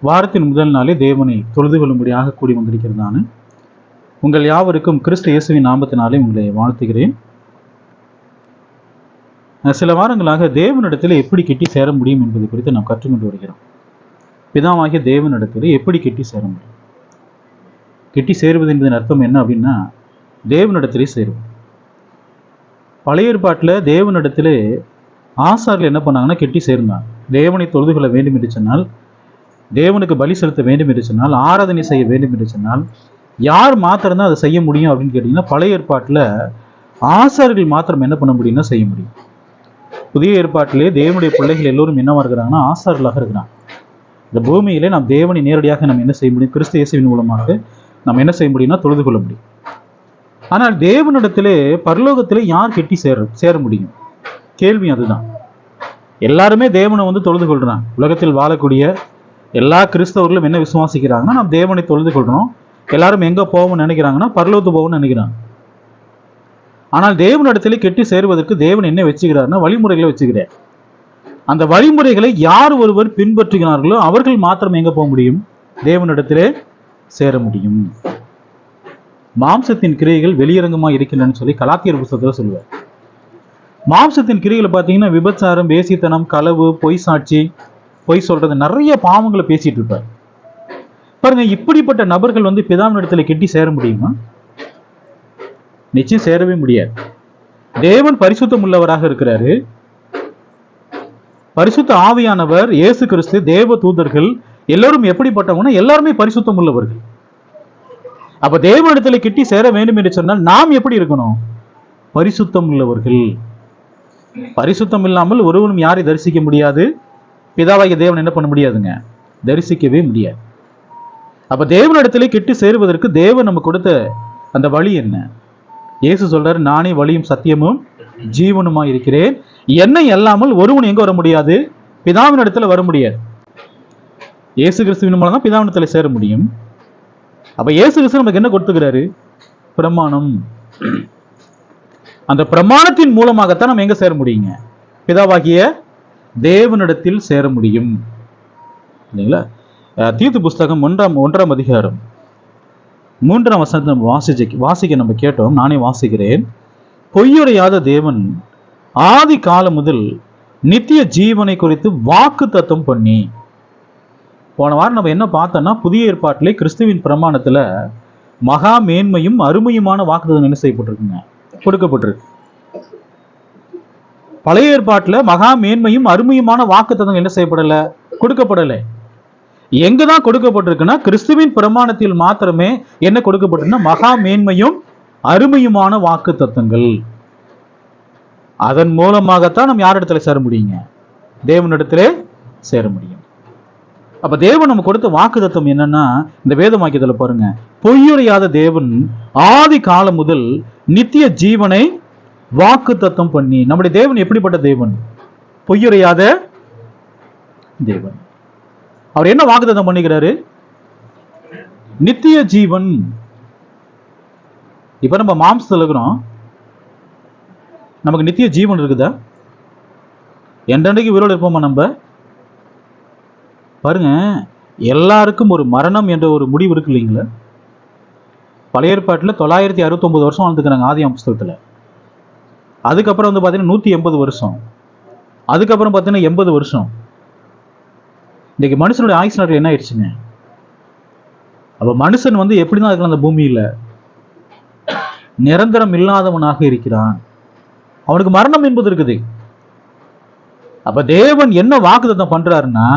வாரத்தின் முதல் நாளே தேவனை தொழுது கொள்ளும்படியாக கூடி வந்திருக்கிறது. நான் உங்கள் யாவருக்கும் கிறிஸ்து இயேசுவின் நாமத்தினாலே உங்களை வாழ்த்துகிறேன். சில வாரங்களாக தேவனிடத்தில் எப்படி கெட்டி சேர முடியும் என்பது குறித்து நாம் கற்றுக்கொண்டு வருகிறோம். பிதாவாகிய தேவனிடத்தில் எப்படி கெட்டி சேர முடியும்? கெட்டி சேருவது என்பதன் அர்த்தம் என்ன அப்படின்னா, தேவனிடத்திலே சேருவது. பழைய ஏற்பாட்டில் தேவனிடத்திலே ஆசார்கள் என்ன பண்ணாங்கன்னா, கெட்டி சேர்ந்தாங்க. தேவனை தொழுது கொள்ள வேண்டும் என்று சொன்னால், தேவனுக்கு பலி செலுத்த வேண்டும் என்று சொன்னால், ஆராதனை செய்ய வேண்டும் என்று சொன்னால், யார் மாத்திரம்தான் அதை செய்ய முடியும் அப்படின்னு கேட்டிங்கன்னா, பழைய ஏற்பாட்டில் ஆசார்கள் மாத்திரம் என்ன பண்ண முடியும்னா செய்ய முடியும். புதிய ஏற்பாட்டிலே தேவனுடைய பிள்ளைகள் எல்லோரும் என்னவா இருக்கிறாங்கன்னா, ஆசார்களாக இருக்கிறாங்க. இந்த பூமியிலே நாம் தேவனை நேரடியாக நம்ம என்ன செய்ய முடியும்? கிறிஸ்து இயேசுவின் மூலமாக நம்ம என்ன செய்ய முடியும்னா தொழுது கொள்ள முடியும். ஆனால் தேவனிடத்திலே பரலோகத்திலே யார் கெட்டி சேர முடியும்? கேள்வி அதுதான். எல்லாருமே தேவனை தொழுது கொள்றாங்க. உலகத்தில் வாழக்கூடிய எல்லா கிறிஸ்தவர்களும் என்ன விசுவாசிக்கிறாங்கன்னா, நாம் தேவனை தொழுது கொள்றோம். எல்லாரும் எங்க போவோம்னு நினைக்கிறாங்கன்னா, பரலோகத்து போவோம்னு நினைக்கிறாங்க. ஆனால் தேவனிடத்திலே கெட்டி சேருவதற்கு தேவன் என்ன வச்சுக்கிறாருன்னா, வழிமுறைகளை வச்சுக்கிறார். அந்த வழிமுறைகளை யார் ஒருவர் பின்பற்றுகிறார்களோ அவர்கள் மாத்திரம் எங்க போக முடியும்? தேவனிடத்திலே சேர முடியும். மாம்சத்தின் கிரியைகள் வெளியரங்கமா இருக்கின்றன்னு சொல்லி கலாத்தியர் புத்தகத்துல சொல்லுவார். மாம்சத்தின் கிரியைகளை பார்த்தீங்கன்னா, விபச்சாரம், வேசித்தனம், களவு, பொய் சாட்சி, பொய் சொல்றது, நிறைய பாவங்களை பேசிட்டு இருப்பார். பாருங்க, இப்படிப்பட்ட நபர்கள் பிதாவினிடத்துல கெட்டி சேர முடியுமா? நிச்சயம் சேரவே முடியாது. தேவன் பரிசுத்தம் உள்ளவராக இருக்கிறாரு. பரிசுத்த ஆவியானவர், இயேசு கிறிஸ்து, தேவ தூதர்கள் எல்லாரும் எப்படிப்பட்டவங்கன்னா, எல்லாருமே பரிசுத்தம் உள்ளவர்கள். அப்ப தேவனிடத்துல கிட்டி சேர வேண்டும் என்று சொன்னால் நாம் எப்படி இருக்கணும்? பரிசுத்தம் உள்ளவர்கள். பரிசுத்தம் இல்லாமல் ஒருவனும் யாரை தரிசிக்க முடியாது? பிதாவாகிய தேவன் என்ன பண்ண முடியாதுங்க? தரிசிக்கவே முடியாது. அப்ப தேவனிடத்திலே கிட்டி சேருவதற்கு தேவன் நமக்கு கொடுத்த அந்த வழி என்ன? இயேசு சொல்றாரு, நானே வழியும் சத்தியமும் ஜீவனுமா இருக்கிறேன். என்னை அல்லாமல் ஒருவன் எங்க வர முடியாது? பிதாவினிடத்துல வர முடியாது. இயேசு கிறிஸ்துவின் மூலம் தான் பிதாவினிடத்துல சேர முடியும். அப்ப இயேசு கிறிஸ்து நமக்கு என்ன கொடுத்துக்கிறாரு? பிரமாணம். அந்த பிரமாணத்தின் மூலமாகத்தான் நம்ம எங்க சேர முடியுங்க? பிதாவாகிய தேவனிடத்தில் சேர முடியும். இல்லைங்களா? தீத்து புஸ்தகம் 1ஆம் அதிகாரம் 3ஆம் வசனத்தை நம்ம வாசிக்க நம்ம கேட்டோம். நானே வாசிக்கிறேன். பொய்யுரையாத தேவன் ஆதி காலம் முதல் நித்திய ஜீவனை குறித்து வாக்கு தத்தம் பண்ணி. போன வாரம் நம்ம என்ன பார்த்தோம்னா, புதிய ஏற்பாட்டிலே கிறிஸ்துவின் பிரமாணத்துல மகா மேன்மையும் அருமையுமான வாக்குத்தத்தம் என்ன செய்யப்பட்டிருக்குங்க? கொடுக்கப்பட்டிருக்கு. பழைய ஏற்பாட்டுல மகா மேன்மையும் அருமையுமான வாக்குத்தத்தம் என்ன செய்யப்படல? கொடுக்கப்படல. எங்கதான் கொடுக்கப்பட்டிருக்குன்னா, கிறிஸ்துவின் பிரமாணத்தில் மாத்திரமே என்ன கொடுக்கப்பட்டிருக்குன்னா, மகா மேன்மையும் அருமையுமான வாக்கு தத்தங்கள். அதன் மூலமாகத்தான் நம்ம யாரிடத்துல சேர முடியுங்க? தேவனிடத்திலே சேர முடியும். அப்ப தேவன் நம்ம கொடுத்த வாக்கு தத்தம் என்னன்னா, இந்த வேத வாக்கியத்துல பாருங்க, பொய்யுரையாத தேவன் ஆதி காலம் முதல் நித்திய ஜீவனை வாக்கு தத்தம் பண்ணி. நம்முடைய தேவன் எப்படிப்பட்ட தேவன்? பொய்யுரையாத தேவன். அவர் என்ன வாக்கு தத்தம் பண்ணிக்கிறாரு? நித்திய ஜீவன். இப்ப நம்ம மாம்சத்துல இருக்கிறோம், நமக்கு நித்திய ஜீவன் இருக்குதா? என்றைக்கு உயிரோடு இருப்போமா? நம்ம பாருங்க, எல்லாருக்கும் ஒரு மரணம் என்ற ஒரு முடிவு இருக்கு இல்லைங்களா? பழைய ஏற்பாட்டில் 969 வருஷம் வாழ்ந்துக்கிறாங்க ஆதியாகம புஸ்தகத்துல. அதுக்கப்புறம் பார்த்தீங்கன்னா 180 வருஷம். அதுக்கப்புறம் பார்த்தீங்கன்னா 80 வருஷம். இன்னைக்கு மனுஷனுடைய ஆயுசு நாட்கள் என்ன ஆயிடுச்சுங்க? அப்ப மனுஷன் எப்படிதான் இருக்கலாம்? அந்த பூமியில நிரந்தரம் இல்லாதவனாக இருக்கிறான். அவனுக்கு மரணம் என்பது இருக்குது. அப்ப தேவன் என்ன வாக்குத்தத்தம் பண்றாருன்னா,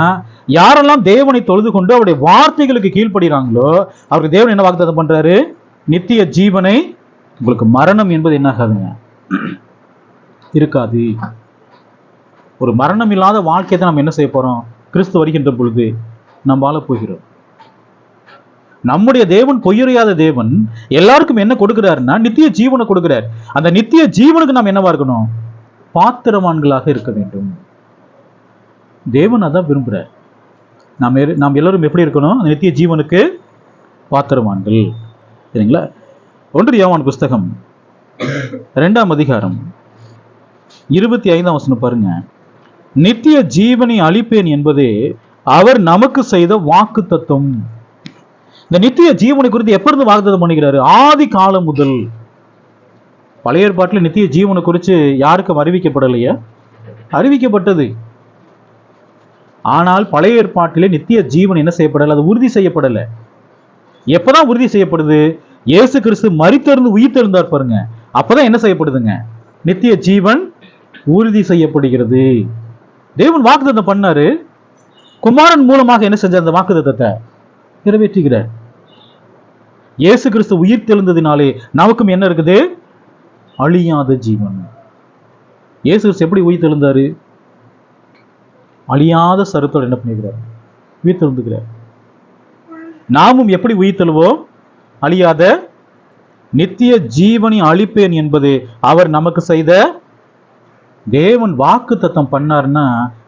யாரெல்லாம் தேவனை தொழுது கொண்டு அவருடைய வார்த்தைகளுக்கு கீழ்ப்படுகிறாங்களோ அவருக்கு தேவன் என்ன வாக்குத்தத்தம் பண்றாரு? நித்திய ஜீவனை. உங்களுக்கு மரணம் என்பது என்ன ஆகாதுங்க? இருக்காது. ஒரு மரணம் இல்லாத வாழ்க்கையை தான் நம்ம என்ன செய்ய போறோம்? கிறிஸ்து வருகின்ற பொழுது நாம் வாழ போகிறோம். நம்முடைய தேவன் பொய்யுரையாத தேவன் எல்லாருக்கும் என்ன கொடுக்கிறாருன்னா, நித்திய ஜீவனை கொடுக்கிறார். அந்த நித்திய ஜீவனுக்கு நாம் என்னவா இருக்கணும்? பாத்திரவான்களாக இருக்க வேண்டும். தேவன் அதான் விரும்புறார். நாம் எல்லாரும் எப்படி இருக்கணும்? அந்த நித்திய ஜீவனுக்கு பாத்திரவான்கள். சரிங்களா? 1 யோவான் புஸ்தகம் 2ஆம் அதிகாரம் 25ஆம் வசனம் பாருங்க. நித்திய ஜீவனை அளிப்பேன் என்பதே அவர் நமக்கு செய்த வாக்கு தத்துவம். இந்த நித்திய ஜீவனை குறித்து எப்ப இருந்து வாக்குத்தத்தம் பண்ணுகிறாரு? ஆதி காலம் முதல். பழைய ஏற்பாட்டில் நித்திய ஜீவனை குறித்து யாருக்கும் அறிவிக்கப்படலையா? அறிவிக்கப்பட்டது. ஆனால் பழைய ஏற்பாட்டிலே நித்திய ஜீவன் என்ன செய்யப்படலை? அது உறுதி செய்யப்படலை. எப்பதான் உறுதி செய்யப்படுது? இயேசு கிறிஸ்து மரித்தெழுந்து உயிர்த்தெழுந்தார் பாருங்க, அப்பதான் என்ன செய்யப்படுதுங்க? நித்திய ஜீவன் உறுதி செய்யப்படுகிறது. தேவன் வாக்குத்தத்தம் பண்ணாரு, குமாரன் மூலமாக என்ன செஞ்ச? அந்த வாக்குத்தத்தத்தை நிறைவேற்றுகிறார். இயேசு கிறிஸ்து உயிர்த்தெழுந்ததினாலே நமக்கும் என்ன இருக்குது? அழியாத ஜீவன். இயேசு கிறிஸ்து எப்படி உயிர்த்தெழுந்தாரு? அழியாத சருத்தோடு என்ன பண்ணிக்கிறார்? உயிர்த்தெழுந்துகிறார். நாமும் எப்படி உயிர்த்தெழுவோம்? அழியாத நித்திய ஜீவனை அளிப்பேன் என்பது அவர் நமக்கு செய்த. தேவன் வாக்கு தத்தம் பண்ணார்னா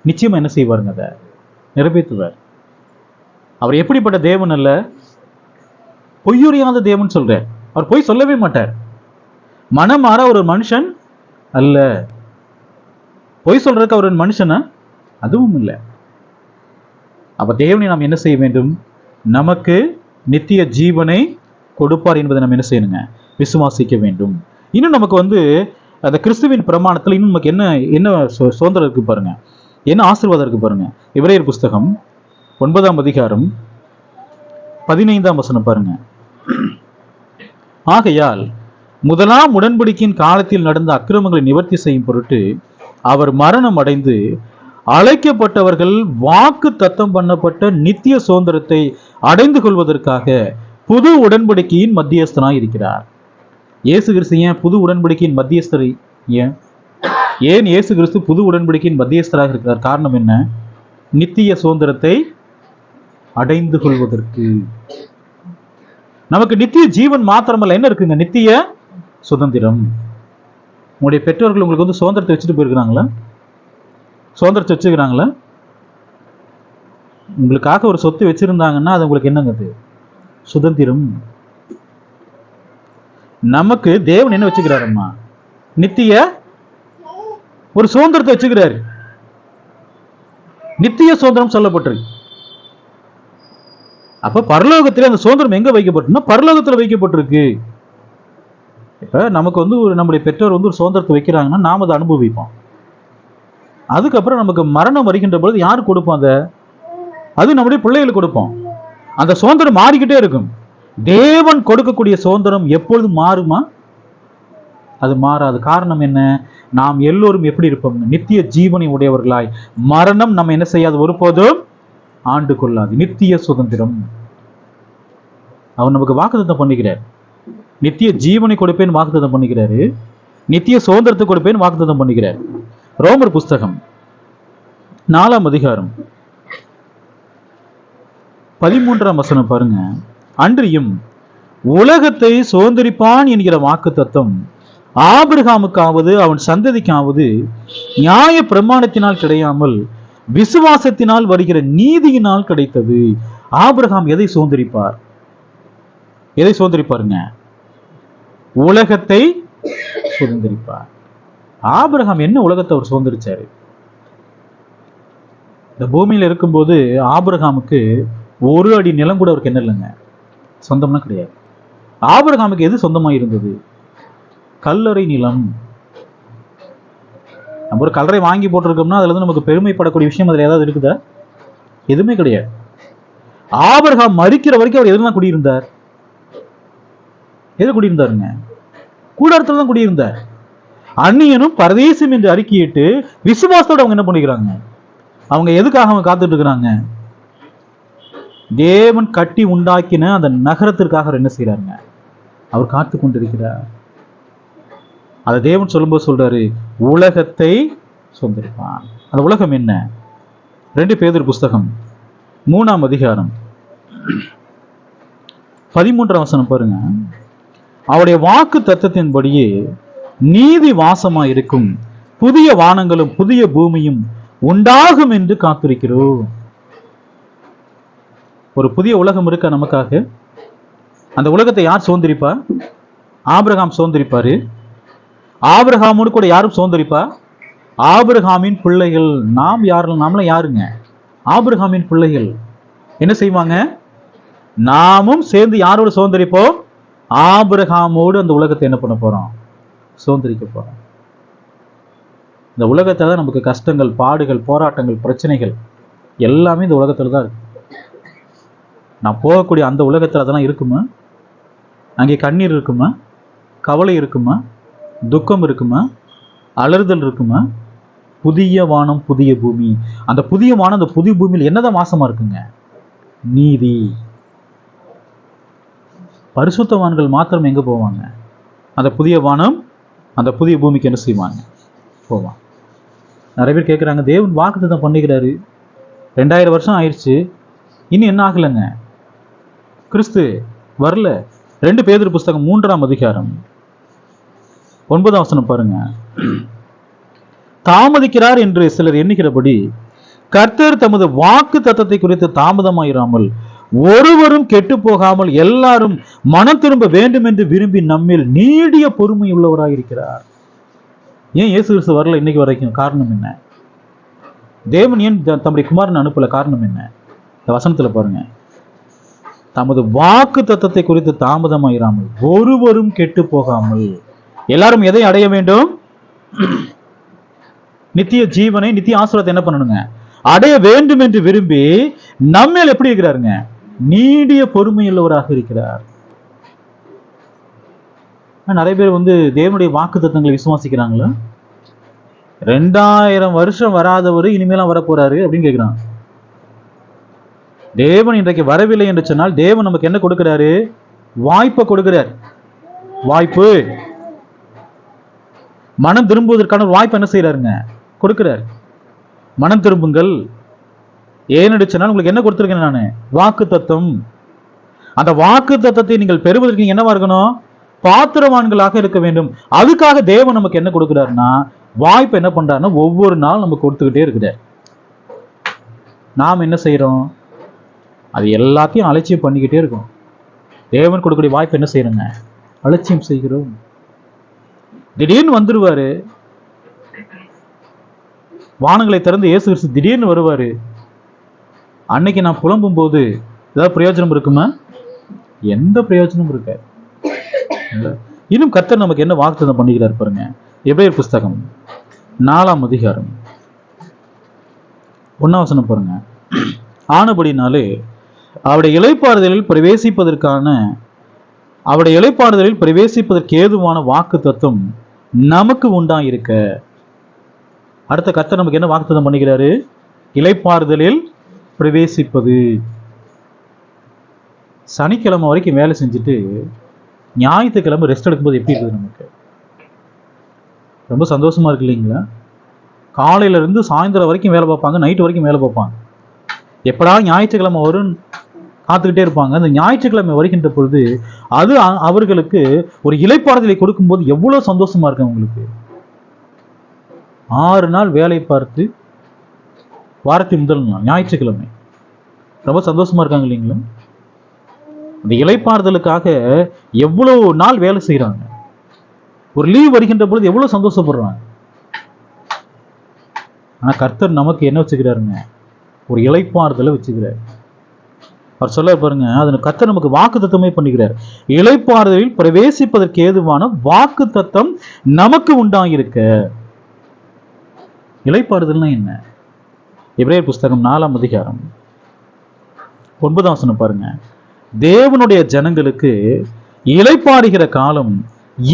நிச்சயமா என்ன செய்வாருங்க? அதை நிறைவேற்றுவார். அவர் எப்படிப்பட்ட தேவன் அல்ல, பொய்யுரையாத தேவன் சொல்றார். அவர் பொய் சொல்லவே மாட்டார். மனமாற ஒரு மனுஷன் அல்ல. பொய் சொல்றதுக்கு அவர் மனுஷனா? அதுவும் இல்லை. அப்ப தேவனை நாம் என்ன செய்ய வேண்டும்? நமக்கு நித்திய ஜீவனை கொடுப்பார் என்பதை நம்ம என்ன செய்யணுங்க? விசுவாசிக்க வேண்டும். இன்னும் நமக்கு அந்த கிறிஸ்துவின் பிரமாணத்தில் இன்னும் நமக்கு என்ன என்ன சுதந்திரம் இருக்கு பாருங்க, என்ன ஆசீர்வாதம் இருக்கு பாருங்க. எபிரேயர் புஸ்தகம் 9ஆம் அதிகாரம் 15ஆம் வசனம் பாருங்க. ஆகையால் முதலாம் உடன்படிக்கையின் காலத்தில் நடந்த அக்கிரமங்களை நிவர்த்தி செய்யும் பொருட்டு அவர் மரணம் அடைந்து அழைக்கப்பட்டவர்கள் வாக்கு தத்தம் பண்ணப்பட்ட நித்திய சுதந்திரத்தை அடைந்து கொள்வதற்காக புது உடன்படிக்கையின் மத்தியஸ்தனாய் இருக்கிறார். இயேசு கிறிஸ்து ஏன் புது உடன்படிக்கையின் மத்தியஸ்தரை? ஏன் இயேசு கிறிஸ்து புது உடன்படிக்கையின் மத்தியஸ்தராக இருக்கிறார்? காரணம் என்ன? நித்திய சுதந்திரத்தை அடைந்து கொள்வதற்கு. நமக்கு நித்திய ஜீவன் மாத்திரமல்ல, என்ன இருக்குங்க? நித்திய சுதந்திரம். உங்களுடைய பெற்றோர்கள் உங்களுக்கு சுதந்திரத்தை வச்சுட்டு போயிருக்கிறாங்களா? சுதந்திரத்தை வச்சுக்கிறாங்களா? உங்களுக்காக ஒரு சொத்து வச்சிருந்தாங்கன்னா அது உங்களுக்கு என்னங்க? அது சுதந்திரம். நமக்கு தேவன் என்ன வச்சுக்கிறாரம்மா? நித்திய ஒரு சுதந்திரத்தை வச்சுக்கிறாரு. நித்திய சுதந்திரம் சொல்லப்பட்டிருக்கு. அப்ப பரலோகத்தில் அந்த சுதந்திரம் எங்க வைக்கப்பட்டிருக்குன்னா பரலோகத்தில் வைக்கப்பட்டிருக்கு. இப்ப நமக்கு நம்முடைய பெற்றோர் ஒரு சுதந்திரத்தை வைக்கிறாங்கன்னா நாம அதை அனுபவிப்போம். அதுக்கப்புறம் நமக்கு மரணம் வருகின்ற பொழுது யாரு கொடுப்போம்? அது நம்முடைய பிள்ளைகளுக்கு கொடுப்போம். அந்த சுதந்திரம் மாறிக்கிட்டே இருக்கும். தேவன் கொடுக்கக்கூடிய சுதந்திரம் எப்பொழுதும் மாறுமா? அது மாறாது. காரணம் என்ன? நாம் எல்லோரும் எப்படி இருப்போம்? நித்திய ஜீவனை உடையவர்களாய். மரணம் நம்ம என்ன செய்யாது? ஒருபோதும் ஆண்டு கொள்ளாது. நித்திய சுதந்திரம். அவர் நமக்கு வாக்குத்தத்தம் பண்ணுகிறார். நித்திய ஜீவனை கொடுப்பேன் வாக்குத்தத்தம் பண்ணுகிறாரு. நித்திய சுதந்திரத்தை கொடுப்பேன் வாக்குத்தத்தம் பண்ணுகிறார். ரோமர் புஸ்தகம் 4ஆம் அதிகாரம் 13ஆம் வசனம் பாருங்க. அன்றியும் உலகத்தை சுதந்திரிப்பான் என்கிற வாக்குத்தத்தம் ஆபிரகாமுக்காவது அவன் சந்ததிக்காவது நியாய பிரமாணத்தினால் கிடையாமல் விசுவாசத்தினால் வருகிற நீதியினால் கிடைத்தது. ஆபிரகாம் எதை சுதந்திரிப்பார்? எதை சுதந்திரிப்பாருங்க? உலகத்தை சுதந்திரிப்பார். ஆபிரகாம் என்ன உலகத்தை அவர் சுதந்திரிச்சாரு? இந்த பூமியில இருக்கும்போது ஆபிரகாமுக்கு ஒரு அடி நிலம் கூட அவருக்கு என்ன இல்லைங்க? சொந்தம்னா கிடையாது. ஆபிரகாமுக்கு எது சொந்தமா இருந்தது? கல்லறை நிலம். நம்ம ஒரு கல்லறை வாங்கி போட்டிருக்கோம்னா அதுல நமக்கு பெருமைப்படக்கூடிய விஷயம் அதுல ஏதாவது இருக்குதா? எதுவுமே கிடையாது. ஆபிரகாம் மரிக்கிற வரைக்கும் அவர் எதுலாம் குடியிருந்தார்? எது குடியிருந்தாருங்க? கூடாரத்துல தான் குடியிருந்தார். அந்நியனும் பரதேசம் என்று அறிக்கையிட்டு விசுவாசத்தோட அவங்க என்ன பண்ணிக்கிறாங்க? அவங்க எதுக்காக அவங்க காத்துட்டு இருக்கிறாங்க? தேவன் கட்டி உண்டாக்கின அந்த நகரத்திற்காக என்ன செய்யறாங்க? அவர் காத்து கொண்டிருக்கிறார். அதை தேவன் சொல்லும்போது சொல்றாரு, உலகத்தை சொந்தரிப்பான். அந்த உலகம் என்ன? 2 பேதுரு புஸ்தகம் 3ஆம் அதிகாரம் 13ஆம் வசனம் பாருங்க. அவருடைய வாக்கு தத்தத்தின்படியே நீதி வாசமா இருக்கும் புதிய வானங்களும் புதிய பூமியும் உண்டாகும் என்று காத்திருக்கிறோம். ஒரு புதிய உலகம் இருக்க நமக்காக. அந்த உலகத்தை யார் சுதந்திரிப்பா? ஆபிரகாம் சுதந்திரிப்பாரு. ஆபிரகாமோடு கூட யாரும் சுதந்திரிப்பா? ஆபிரகாமின் பிள்ளைகள். நாம் யாரும்? நாமள யாருங்க? ஆபிரகாமின் பிள்ளைகள் என்ன செய்வாங்க? நாமும் சேர்ந்து யாரோடு சுதந்திரிப்போம்? ஆபிரகாமோடு அந்த உலகத்தை என்ன பண்ண போறோம்? சுதந்திரிக்க போறோம். இந்த உலகத்துல தான் நமக்கு கஷ்டங்கள், பாடுகள், போராட்டங்கள், பிரச்சனைகள் எல்லாமே இந்த உலகத்துல தான் இருக்கு. நான் போகக்கூடிய அந்த உலகத்துல அதெல்லாம் இருக்குமா? அங்கே கண்ணீர் இருக்குமா? கவலை இருக்குமா? துக்கம் இருக்குமா? அலறுதல் இருக்குமா? புதிய வானம் புதிய பூமி. அந்த புதிய வானம் அந்த புதிய பூமியில் என்னதான் வாசமா இருக்குங்க? நீதி. பரிசுத்தவான்கள் மாத்திரம் எங்க போவாங்க? அந்த புதிய வானம் அந்த புதிய பூமிக்கு என்ன செய்வாங்க? போவாங்க. நிறைய பேர் கேட்குறாங்க, தேவன் வாக்குத்தத்தம் பண்ணிக்கிறாரு, 2000 வருஷம் ஆயிடுச்சு, இன்னும் என்ன ஆகலைங்க? கிறிஸ்து வரல. 2 பேதுரு புஸ்தகம் 3ஆம் அதிகாரம் 9ஆம் வசனம் பாருங்க. தாமதிக்கிறார் என்று சிலர் எண்ணுகிறபடி கர்த்தர் தமது வாக்கு தத்தத்தை குறித்து தாமதமாயிராமல் ஒருவரும் கெட்டு போகாமல் எல்லாரும் மனம் திரும்ப வேண்டும் என்று விரும்பி நம்மில் நீடிய பொறுமை உள்ளவராக இருக்கிறார். ஏன் இயேசு கிறிஸ்து வரல இன்னைக்கு வரைக்கும்? காரணம் என்ன? தேவன் ஏன் தம்முடைய குமாரன் அனுப்பல? காரணம் என்ன? இந்த வசனத்துல பாருங்க. தமது வாக்கு தத்தத்தை குறித்து தாமதமாயிராமல் ஒருவரும் கெட்டு போகாமல் எல்லாரும் எதை அடைய வேண்டும்? நித்திய ஜீவனை, நித்திய ஆசீர்வாதத்தை என்ன பண்ணணுங்க? அடைய வேண்டும் என்று விரும்பி நம்மேல் எப்படி இருக்கிறாருங்க? நீடிய பொறுமையுள்ளவராக இருக்கிறார். நிறைய பேர் தேவனுடைய வாக்கு தத்தங்களை விசுவாசிக்கிறாங்களா? 2000 வருஷம் வராதவர் இனிமேலாம் வரப்போறாரு அப்படின்னு கேட்கிறான். தேவன் இன்றைக்கு வரவில்லை என்று சொன்னால் தேவன் நமக்கு என்ன கொடுக்கிறாரு? வாய்ப்பை கொடுக்கிறார். வாய்ப்பு, மனம் திரும்புவதற்கான ஒரு வாய்ப்பு என்ன செய்யறாருங்க? கொடுக்கிறார். மனம் திரும்புங்கள். ஏன்னு சொன்னால் உங்களுக்கு என்ன கொடுத்திருக்கேன் நானு? வாக்கு தத்தம். அந்த வாக்கு தத்தத்தை நீங்கள் பெறுவதற்கு என்னவா இருக்கணும்? பாத்திரவான்களாக இருக்க வேண்டும். அதுக்காக தேவன் நமக்கு என்ன கொடுக்கிறாருன்னா வாய்ப்பு என்ன பண்றாருன்னா ஒவ்வொரு நாள் நமக்கு கொடுத்துக்கிட்டே இருக்கிறார். நாம் என்ன செய்யறோம்? அது எல்லாத்தையும் அலட்சியம் பண்ணிக்கிட்டே இருக்கோம். தேவன் கொடுக்கக்கூடிய வாய்ப்பு என்ன செய்யறோங்க? அலட்சியம் செய்கிறோம். திடீர்னு வந்துருவாரு, வானங்களை திறந்து இயேசு கிறிஸ்து திடீர்னு வருவாரு. அன்னைக்கு நான் புலம்பும் போது ஏதாவது பிரயோஜனம் இருக்குமா? எந்த பிரயோஜனமும் இருக்காது. இன்னும் கர்த்தர் நமக்கு என்ன வாக்குத்தத்தம் பண்ணிக்கிறார் பாருங்க. எபிரேயர் புஸ்தகம் 4ஆம் அதிகாரம் 1ஆம் வசனம் பாருங்க. ஆனபடினாலே அவருடைய இளைப்பாறுதலில் பிரவேசிப்பதற்கு ஏதுவான வாக்கு தத்துவம் நமக்கு உண்டாயிருக்க. அடுத்த கர்த்தர் நமக்கு என்ன வாக்குத்தத்தம் பண்ணிக்கிறாரு? இளைப்பாறுதலில் பிரவேசிப்பது. சனிக்கிழமை வரைக்கும் வேலை செஞ்சுட்டு ஞாயிற்றுக்கிழமை ரெஸ்ட் எடுக்கும்போது எப்படி இருக்குது? நமக்கு ரொம்ப சந்தோஷமா இருக்கு இல்லைங்களா? காலையில இருந்து சாயந்தரம் வரைக்கும் வேலை பார்ப்பாங்க, நைட்டு வரைக்கும் வேலை பார்ப்பாங்க. எப்படா ஞாயிற்றுக்கிழமை வரும் காத்துக்கிட்டே இருப்பாங்க. அந்த ஞாயிற்றுக்கிழமை வருகின்ற பொழுது அது அவர்களுக்கு ஒரு இளைப்பாறுதலை கொடுக்கும்போது எவ்வளவு சந்தோஷமா இருக்கு அவங்களுக்கு. 6 நாள் வேலை பார்த்து வாரத்தின் முதல் நாள் ஞாயிற்றுக்கிழமை ரொம்ப சந்தோஷமா இருக்காங்க இல்லைங்களா? இந்த இளைப்பாறுதலுக்காக எவ்வளவு நாள் வேலை செய்யறாங்க. ஒரு லீவ் வருகின்ற பொழுது எவ்வளவு சந்தோஷப்படுறாங்க. ஆனா கர்த்தர் நமக்கு என்ன வச்சுக்கிறாருங்க? ஒரு இளைப்பாறுதலை வச்சுக்கிறார். அவர் சொல்ல பாருங்க, அதனை கர்த்தர் நமக்கு வாக்கு தத்தமே பண்ணிக்கிறார். இளைப்பாறுதலில் பிரவேசிப்பதற்கு ஏதுவான வாக்கு தத்தம் நமக்கு உண்டாயிருக்க. இளைப்பாறுதல்னா என்ன? எபிரேயர் புஸ்தகம் 4ஆம் அதிகாரம் 9ஆம் வசனம் பாருங்க. தேவனுடைய ஜனங்களுக்கு இளைப்பாறுகிற காலம்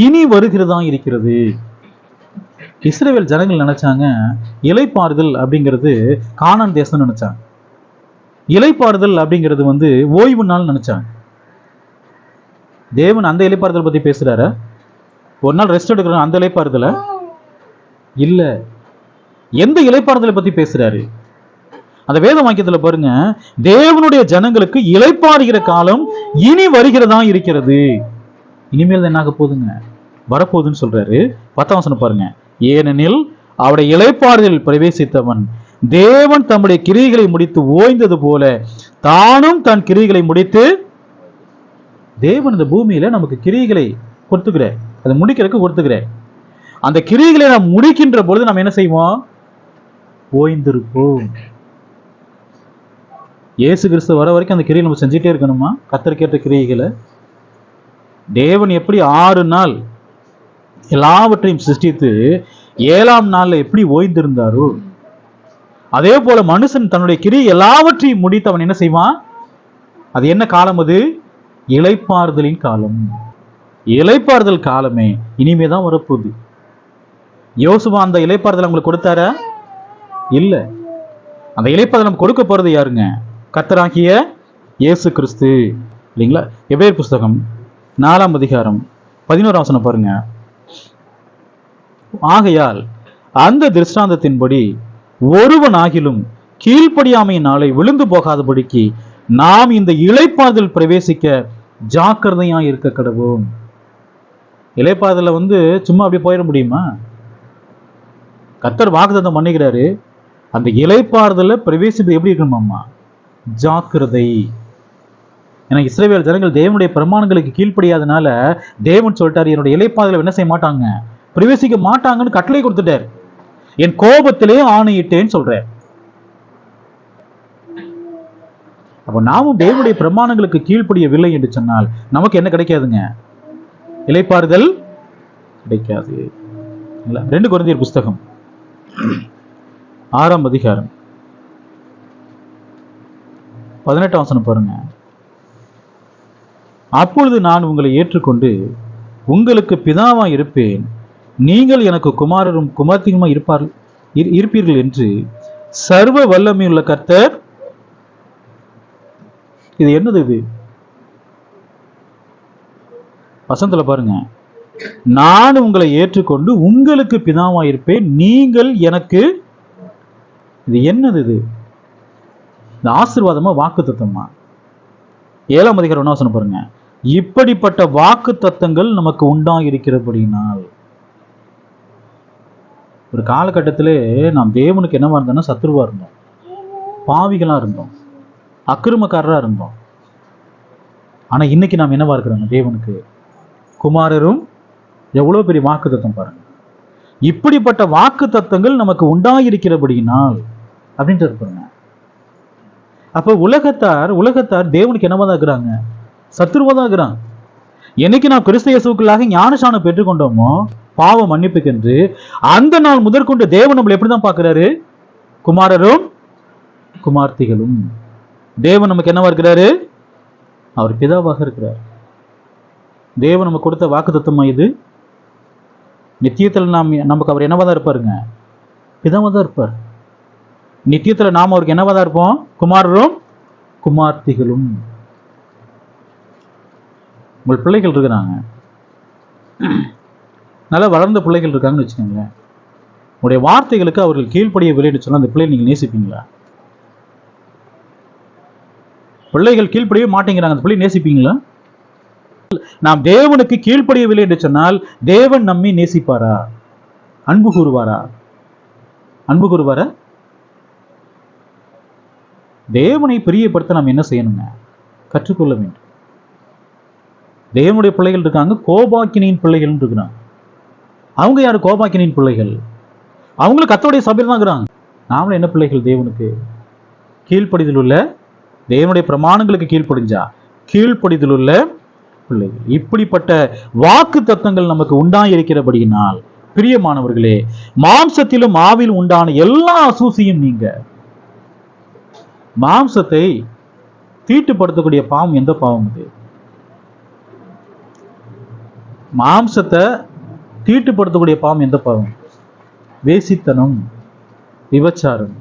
இனி வருகிறதா இருக்கிறது. இஸ்ரவேல் ஜனங்கள் நினைச்சாங்க இளைப்பாறுதல் அப்படிங்கிறது கானான் தேசம் நினைச்சாங்க. இளைப்பாறுதல் அப்படிங்கிறது ஓய்வு நாள் நினைச்சாங்க. தேவன் அந்த இளைப்பாறுதல் பத்தி பேசுறாரு. ஒரு நாள் ரெஸ்ட் எடுக்கிறோம் அந்த இளைப்பாறுதல இல்ல. எந்த இளைப்பாறுதலை பத்தி பேசுறாரு? அந்த வேத வாக்கியத்துல பாருங்க, தேவனுடைய ஜனங்களுக்கு இளைப்பாறுகிற காலம் இனி வருகிறதா இருக்கிறது. இனிமேல் என்ன ஆக போகுதுங்க? வரப்போகுதுன்னு சொல்றாரு. 10ஆம் வசனம் பாருங்க. ஏனெனில் அவருடைய இளைப்பாறுதலில் பிரவேசித்தவன் தேவன் தம்முடைய கிரியைகளை முடித்து ஓய்ந்தது போல தானும் தன் கிரியைகளை முடித்து. தேவன் இந்த பூமியில நமக்கு கிரியைகளை கொடுத்துக்கிறார், அதை முடிக்கிறதுக்கு கொடுத்துக்கிறார். அந்த கிரியைகளை நாம் முடிக்கின்ற பொழுது நாம் என்ன செய்வோம்? ஓய்ந்திருப்போம். இயேசு கிறிஸ்து வர வரைக்கும் அந்த கிரியை நம்ம செஞ்சுட்டே இருக்கணுமா? கர்த்தருக்கேற்ற கிரியைகளை. தேவன் எப்படி 6 நாள் எல்லாவற்றையும் சிருஷ்டித்து 7ஆம் நாள்ல எப்படி ஓய்ந்திருந்தாரோ, அதே போல மனுஷன் தன்னுடைய கிரியை எல்லாவற்றையும் முடித்து அவன் என்ன செய்வான்? அது என்ன காலம்? அது இளைப்பாறுதலின் காலம். இளைப்பாறுதல் காலமே இனிமேதான் வரப்போகுது. யோசுவா அந்த இளைப்பாறுதல் உங்களுக்கு கொடுத்தாரா? இல்ல. அந்த இளைப்பாறுதல் நம்ம கொடுக்க போறது யாருங்க? கர்த்தராகிய இயேசு கிறிஸ்து, இல்லைங்களா? எபிரேயர் புஸ்தகம் 4ஆம் அதிகாரம் 11ஆம் வசனம் பாருங்க. ஆகையால் அந்த திருஷ்டாந்தத்தின்படி ஒருவனாகிலும் கீழ்ப்படியாமையினாலே விழுந்து போகாதபடிக்கு நாம் இந்த இளைப்பாறுதல் பிரவேசிக்க ஜாக்கிரதையா இருக்க கடவோம். இளைப்பாறுதல சும்மா அப்படியே போயிட முடியுமா? கர்த்தர் வாக்குத்தத்தம் பண்ணிக்கிறாரு. அந்த இளைப்பாறுதல பிரவேசிப்பது எப்படி இருக்கணுமாமா? ஜாக்கிரதை. ஏன்னா இஸ்ரவேல் ஜனங்கள் தேவனுடைய பிரமாணங்களுக்கு கீழ்ப்படியாதனால தேவன் சொல்லிட்டாரு, என்னுடைய இளைப்பாறுதல என்ன செய்ய மாட்டாங்க, பிரவேசிக்க மாட்டாங்கன்னு கட்டளை கொடுத்துட்டார். என் கோபத்திலே ஆணையிட்டேன்னு சொல்றேன். அப்ப நாமும் தேவனுடைய பிரமாணங்களுக்கு கீழ்ப்படியவில்லை என்று சொன்னால் நமக்கு என்ன கிடைக்காதுங்க? இளைப்பாறுதல் கிடைக்காது. 2 கொரிந்தியர் புஸ்தகம் 6ஆம் அதிகாரம் 18ஆம் வசனம் பாருங்க. அப்பொழுது நான் உங்களை ஏற்றுக்கொண்டு உங்களுக்கு பிதாவா இருப்பேன், நீங்கள் எனக்கு குமாரரும் குமார்த்தியுமா இருப்பீர்கள் என்று சர்வ வல்லமையுள்ள கர்த்தர். இது என்னது? இது வசனத்துல பாருங்க. நான் உங்களை ஏற்றுக்கொண்டு உங்களுக்கு பிதாவா இருப்பேன், நீங்கள் எனக்கு. இது என்னது? இது இந்த ஆசீர்வாதமா வாக்கு தத்தமா? 7ஆம் அதிகாரம் 1ஆம் வசனம் பாருங்க. இப்படிப்பட்ட வாக்கு தத்தங்கள் நமக்கு உண்டாயிருக்கிறபடினால். ஒரு காலகட்டத்திலே நாம் தேவனுக்கு என்னவா இருந்தோம்னா சத்துருவா இருந்தோம், பாவிகளா இருந்தோம், அக்கிரமக்காரரா இருந்தோம். ஆனா இன்னைக்கு நாம் என்னவா இருக்கிறோங்க? தேவனுக்கு குமாரரும். எவ்வளவு பெரிய வாக்கு தத்தம் பாருங்க. இப்படிப்பட்ட வாக்கு தத்தங்கள் நமக்கு உண்டாயிருக்கிறபடினால் அப்படின்ட்டு இருப்பாங்க. அப்ப உலகத்தார் தேவனுக்கு என்னவா இருக்கிறாங்க? சத்துருவா தான் இருக்கிறாங்க. என்னைக்கு நாம் கிறிஸ்து இயேசுவுக்குள்ளாக ஞானஸ்நானம் பெற்றுக்கொண்டோமோ பாவ மன்னிப்புக்கென்று, அந்த நாள் முதற்கொண்டு தேவன் நம்மளை எப்படிதான் பார்க்கிறாரு? குமாரரும் குமார்த்திகளும். தேவன் நமக்கு என்னவா இருக்கிறாரு? அவர் பிதாவாக இருக்கிறார். தேவன் நமக்கு கொடுத்த வாக்கு தத்துவமா இது? நித்தியத்தில் நமக்கு அவர் என்னவா தான் இருப்பாருங்க? பிதாவா தான் இருப்பார். நித்தியத்தில் நாம் அவருக்கு என்னவா தான் இருப்போம்? குமாரரும் குமார்த்திகளும். உங்கள் பிள்ளைகள் இருக்கிறாங்க, நல்லா வளர்ந்த பிள்ளைகள் இருக்காங்கன்னு வச்சுக்கோங்களேன். உங்களுடைய வார்த்தைகளுக்கு அவர்கள் கீழ்ப்படியவில்லைன்னு சொன்னால் அந்த பிள்ளைகளை நீங்கள் நேசிப்பீங்களா? பிள்ளைகள் கீழ்ப்படியவே மாட்டேங்கிறாங்க, அந்த பிள்ளை நேசிப்பீங்களா? நாம் தேவனுக்கு கீழ்ப்படியவில்லை என்று சொன்னால் தேவன் நம்மை நேசிப்பாரா? அன்பு கூறுவாரா? அன்பு கூறுவாரா? தேவனை பிரியப்படுத்த நாம் என்ன செய்யணுங்க? கற்றுக்கொள்ள வேண்டும். தேவனுடைய பிள்ளைகள் இருக்காங்க, கோபாக்கினியின் பிள்ளைகள் இருக்கிறாங்க. அவங்க யாரு? கோபாக்கினியின் பிள்ளைகள். அவங்களும் கர்த்தருடைய சபையில் தான் இருக்கிறாங்க. நாமளும் என்ன பிள்ளைகள்? தேவனுக்கு கீழ்ப்படிதல் உள்ள, தேவனுடைய பிரமாணங்களுக்கு கீழ்ப்படிதல் உள்ள பிள்ளைகள். இப்படிப்பட்ட வாக்கு தத்தங்கள் நமக்கு உண்டாயிருக்கிறபடியினால் பிரியமானவர்களே, மாம்சத்திலும் ஆவிலும் உண்டான எல்லா அசூசியும் நீங்க. மாம்சத்தை தீட்டுப்படுத்தக்கூடிய பாவம் எந்த பாவம்? இது மாம்சத்தை தீட்டுப்படுத்தக்கூடிய பாவம் எந்த பாவம்? வேசித்தனம், விபச்சாரம்.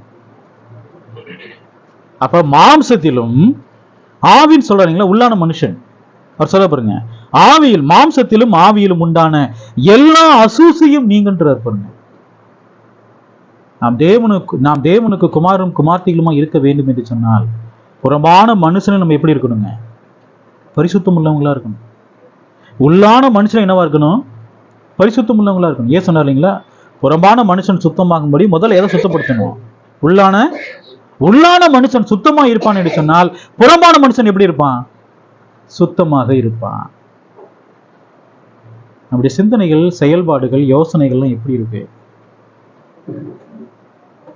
அப்ப மாம்சத்திலும் ஆவின்னு சொல்றீங்களா? உள்ளான மனுஷன் அவர் சொல்ல பாருங்க, ஆவியில், மாம்சத்திலும் ஆவியிலும் உண்டான எல்லா அசூசியும் நீங்கன்றார் பாருங்க. நாம் தேவனுக்கு குமாரும் குமார்த்திகளுமா இருக்க வேண்டும் என்று சொன்னால் புறம்பான மனுஷனை நம்ம எப்படி இருக்கணுங்க? பரிசுத்தம் உள்ளவங்களா இருக்கணும். உள்ளான மனுஷன் என்னவா இருக்கணும்? பரிசுத்தம் உள்ளவங்களா இருக்கணும். ஏன் சொன்னார் இல்லைங்களா? புறம்பான மனுஷன் சுத்தமாகும்படி முதல்ல எதை சுத்தப்படுத்தணும்? உள்ளான மனுஷன் சுத்தமா இருப்பான் என்று சொன்னால் புறம்பான மனுஷன் எப்படி இருப்பான்? சுத்தமாக இருப்பான். நம்முடைய சிந்தனைகள், செயல்பாடுகள், யோசனைகள்லாம் எப்படி இருக்கு?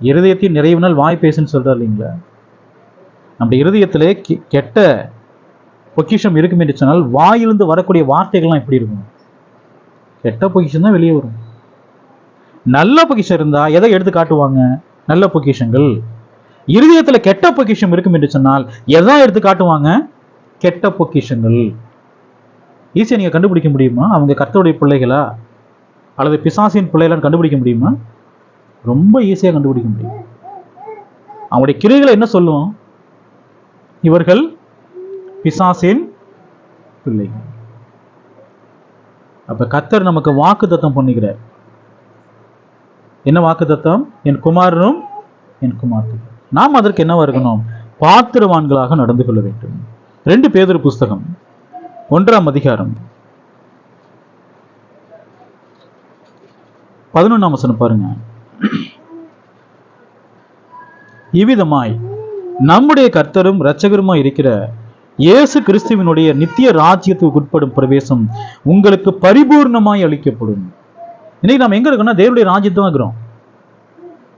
இருதயத்தின் நிறைவினால் வாய் பேசுன்னு சொல்றாரு இல்லைங்களா? நம்ம இருதயத்திலே கெட்ட பொக்கிஷம் இருக்கும் என்று சொன்னால் வாயிலிருந்து வரக்கூடிய வார்த்தைகள்லாம் எப்படி இருக்கும்? கெட்ட பொக்கிஷம் தான் வெளியே வரும். நல்ல பொக்கிஷம் இருந்தா எதை எடுத்து காட்டுவாங்க? நல்ல பொக்கிஷங்கள். இருதயத்துல கெட்ட பொக்கிஷம் இருக்கும் என்று சொன்னால் எதை எடுத்து காட்டுவாங்க? கெட்ட பொக்கிஷங்கள். ஈஸியா நீங்க கண்டுபிடிக்க முடியுமா அவங்க கர்த்தருடைய பிள்ளைகளா அல்லது பிசாசின் பிள்ளைகளான்னு கண்டுபிடிக்க முடியுமா? ரொம்ப ஈஸியா கண்டுபிடிக்க முடியும். அவங்களுடைய கிரியைகளை என்ன சொல்லுவோம்? இவர்கள் பிசாசின் பிள்ளைகள். அப்ப கர்த்தர் நமக்கு வாக்குத்தத்தம் பண்ணுகிறார். என்ன வாக்குத்தத்தம்? என் குமாரனும் என் குமார்த்தி. நாம் அதற்கு என்னவா இருக்கணும்? பாத்திரவான்களாக நடந்து கொள்ள வேண்டும். 2 பேதுரு புஸ்தகம் 1ஆம் அதிகாரம் 11ஆம் வசனம் பாருங்க. இவ்விதமாய் நம்முடைய கர்த்தரும் இரட்சகருமாய் இருக்கிற இயேசு கிறிஸ்துவினுடைய நித்திய ராஜ்யத்துக்கு உட்படும் பிரவேசம் உங்களுக்கு பரிபூர்ணமாய் அளிக்கப்படும். இன்னைக்கு நாம் எங்க இருக்கோம்னா தேவனுடைய ராஜ்யத்தான் இருக்கிறோம்.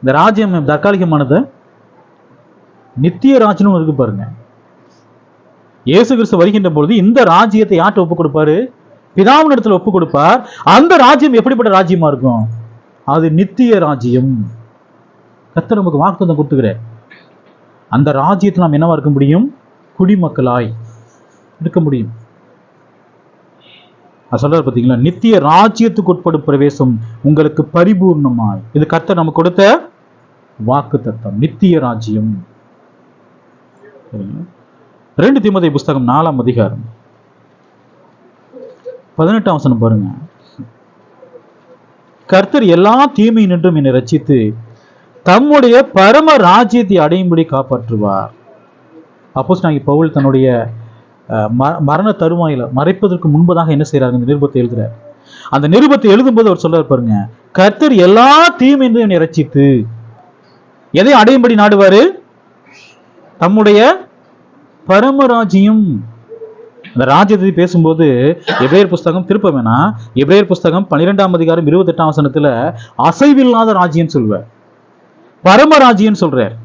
இந்த ராஜ்யம் தற்காலிகமானது, நித்திய ராஜ்யம் இருக்கு பாருங்க. இயேசு கிறிஸ்து வருகின்ற பொழுது இந்த ராஜ்யத்தை யார்கிட்ட ஒப்பு கொடுப்பாரு? பிதாவின் இடத்துல ஒப்பு கொடுப்பார். அந்த ராஜ்யம் எப்படிப்பட்ட ராஜ்யமா இருக்கும்? அது நித்திய ராஜ்யம். கர்த்தர் நமக்கு வாக்குத்தத்தம் கொடுத்துக்கிறார். அந்த ராஜ்யத்தில் நாம் என்னவா இருக்க முடியும்? குடிமக்களாய் இருக்க முடியும். சொல்றாரு பாத்தீங்களா, நித்திய ராஜ்யத்துக்கு உட்படும் பிரவேசம் உங்களுக்கு பரிபூர்ணமாய். இது கர்த்தர் நமக்கு கொடுத்த வாக்குத்தத்தம், நித்திய ராஜ்யம். 2 தீமோத்தேயு புஸ்தகம் 4ஆம் அதிகாரம் 18ஆம் வசனம் பாருங்க. கர்த்தர் எல்லா தீமையினின்றும் என்னை ரட்சித்து தம்முடைய பரம ராஜ்யத்தை அடையும்படி காப்பாற்றுவார். அப்போஸ்தலனாகிய பவுல் தன்னுடைய மரண தருவாயில மறைப்பதற்கு முன்பதாக என்ன செய்யறாரு? இந்த நிருபத்தை எழுதுறார். அந்த நிருபத்தை எழுதும்போது அவர் சொல்றாரு பாருங்க, கர்த்தர் எல்லா தீமையினின்றும் என்னை ரட்சித்து எதை அடையும்படி நாடுவாரு? தம்முடைய பரமராஜ்யம். அந்த ராஜ்யத்தை பேசும்போது எபிரேயர் புஸ்தகம் திருப்ப வேணா, எபிரேயர் புஸ்தகம் 12ஆம் அதிகாரம் 28ஆம் வசனத்துல அசைவில்லாத ராஜ்யம் சொல்வார், பரமராஜ்யம் சொல்றார்.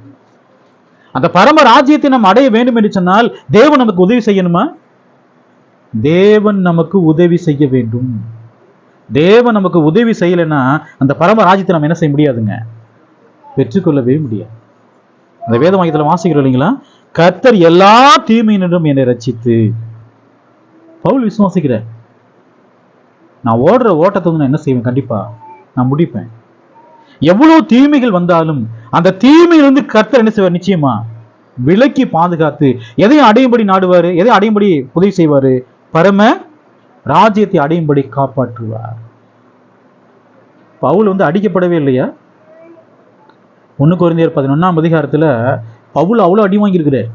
அந்த பரம ராஜ்யத்தை நாம் அடைய வேண்டும் என்று சொன்னால் தேவன் நமக்கு உதவி செய்யணுமா? தேவன் நமக்கு உதவி செய்ய வேண்டும். தேவன் நமக்கு உதவி செய்யலைன்னா அந்த பரம ராஜ்யத்தை நம்ம என்ன செய்ய முடியாதுங்க, பெற்றுக்கொள்ளவே முடியாது. அந்த வேத வாக்கியத்துல வாசிக்கிறோம் இல்லைங்களா, கர்த்தர் எல்லா தீமையினின்றும் என்னை ரட்சித்து. பவுல் விசுவாசிக்கிறார், நான் ஓடுற ஓட்டத்தை நான் என்ன செய்வேன்? கண்டிப்பா நான் முடிப்பேன். எவ்வளவு தீமைகள் வந்தாலும் அந்த தீமையிலிருந்து கர்த்தர் என்ன செய்வார்? நிச்சயமா விலக்கி பாதுகாத்து எதையும் அடையும்படி நாடுவாரு, எதையும் அடையும்படி உதவி செய்வாரு? பரம ராஜ்யத்தை அடையும்படி காப்பாற்றுவார். பவுல் அடிக்கப்படவே இல்லையா? 1 கொரிந்தியர் 11ஆம் அதிகாரத்துல பவுல் அவ்வளவு அடி வாங்கியிருக்கிறார்.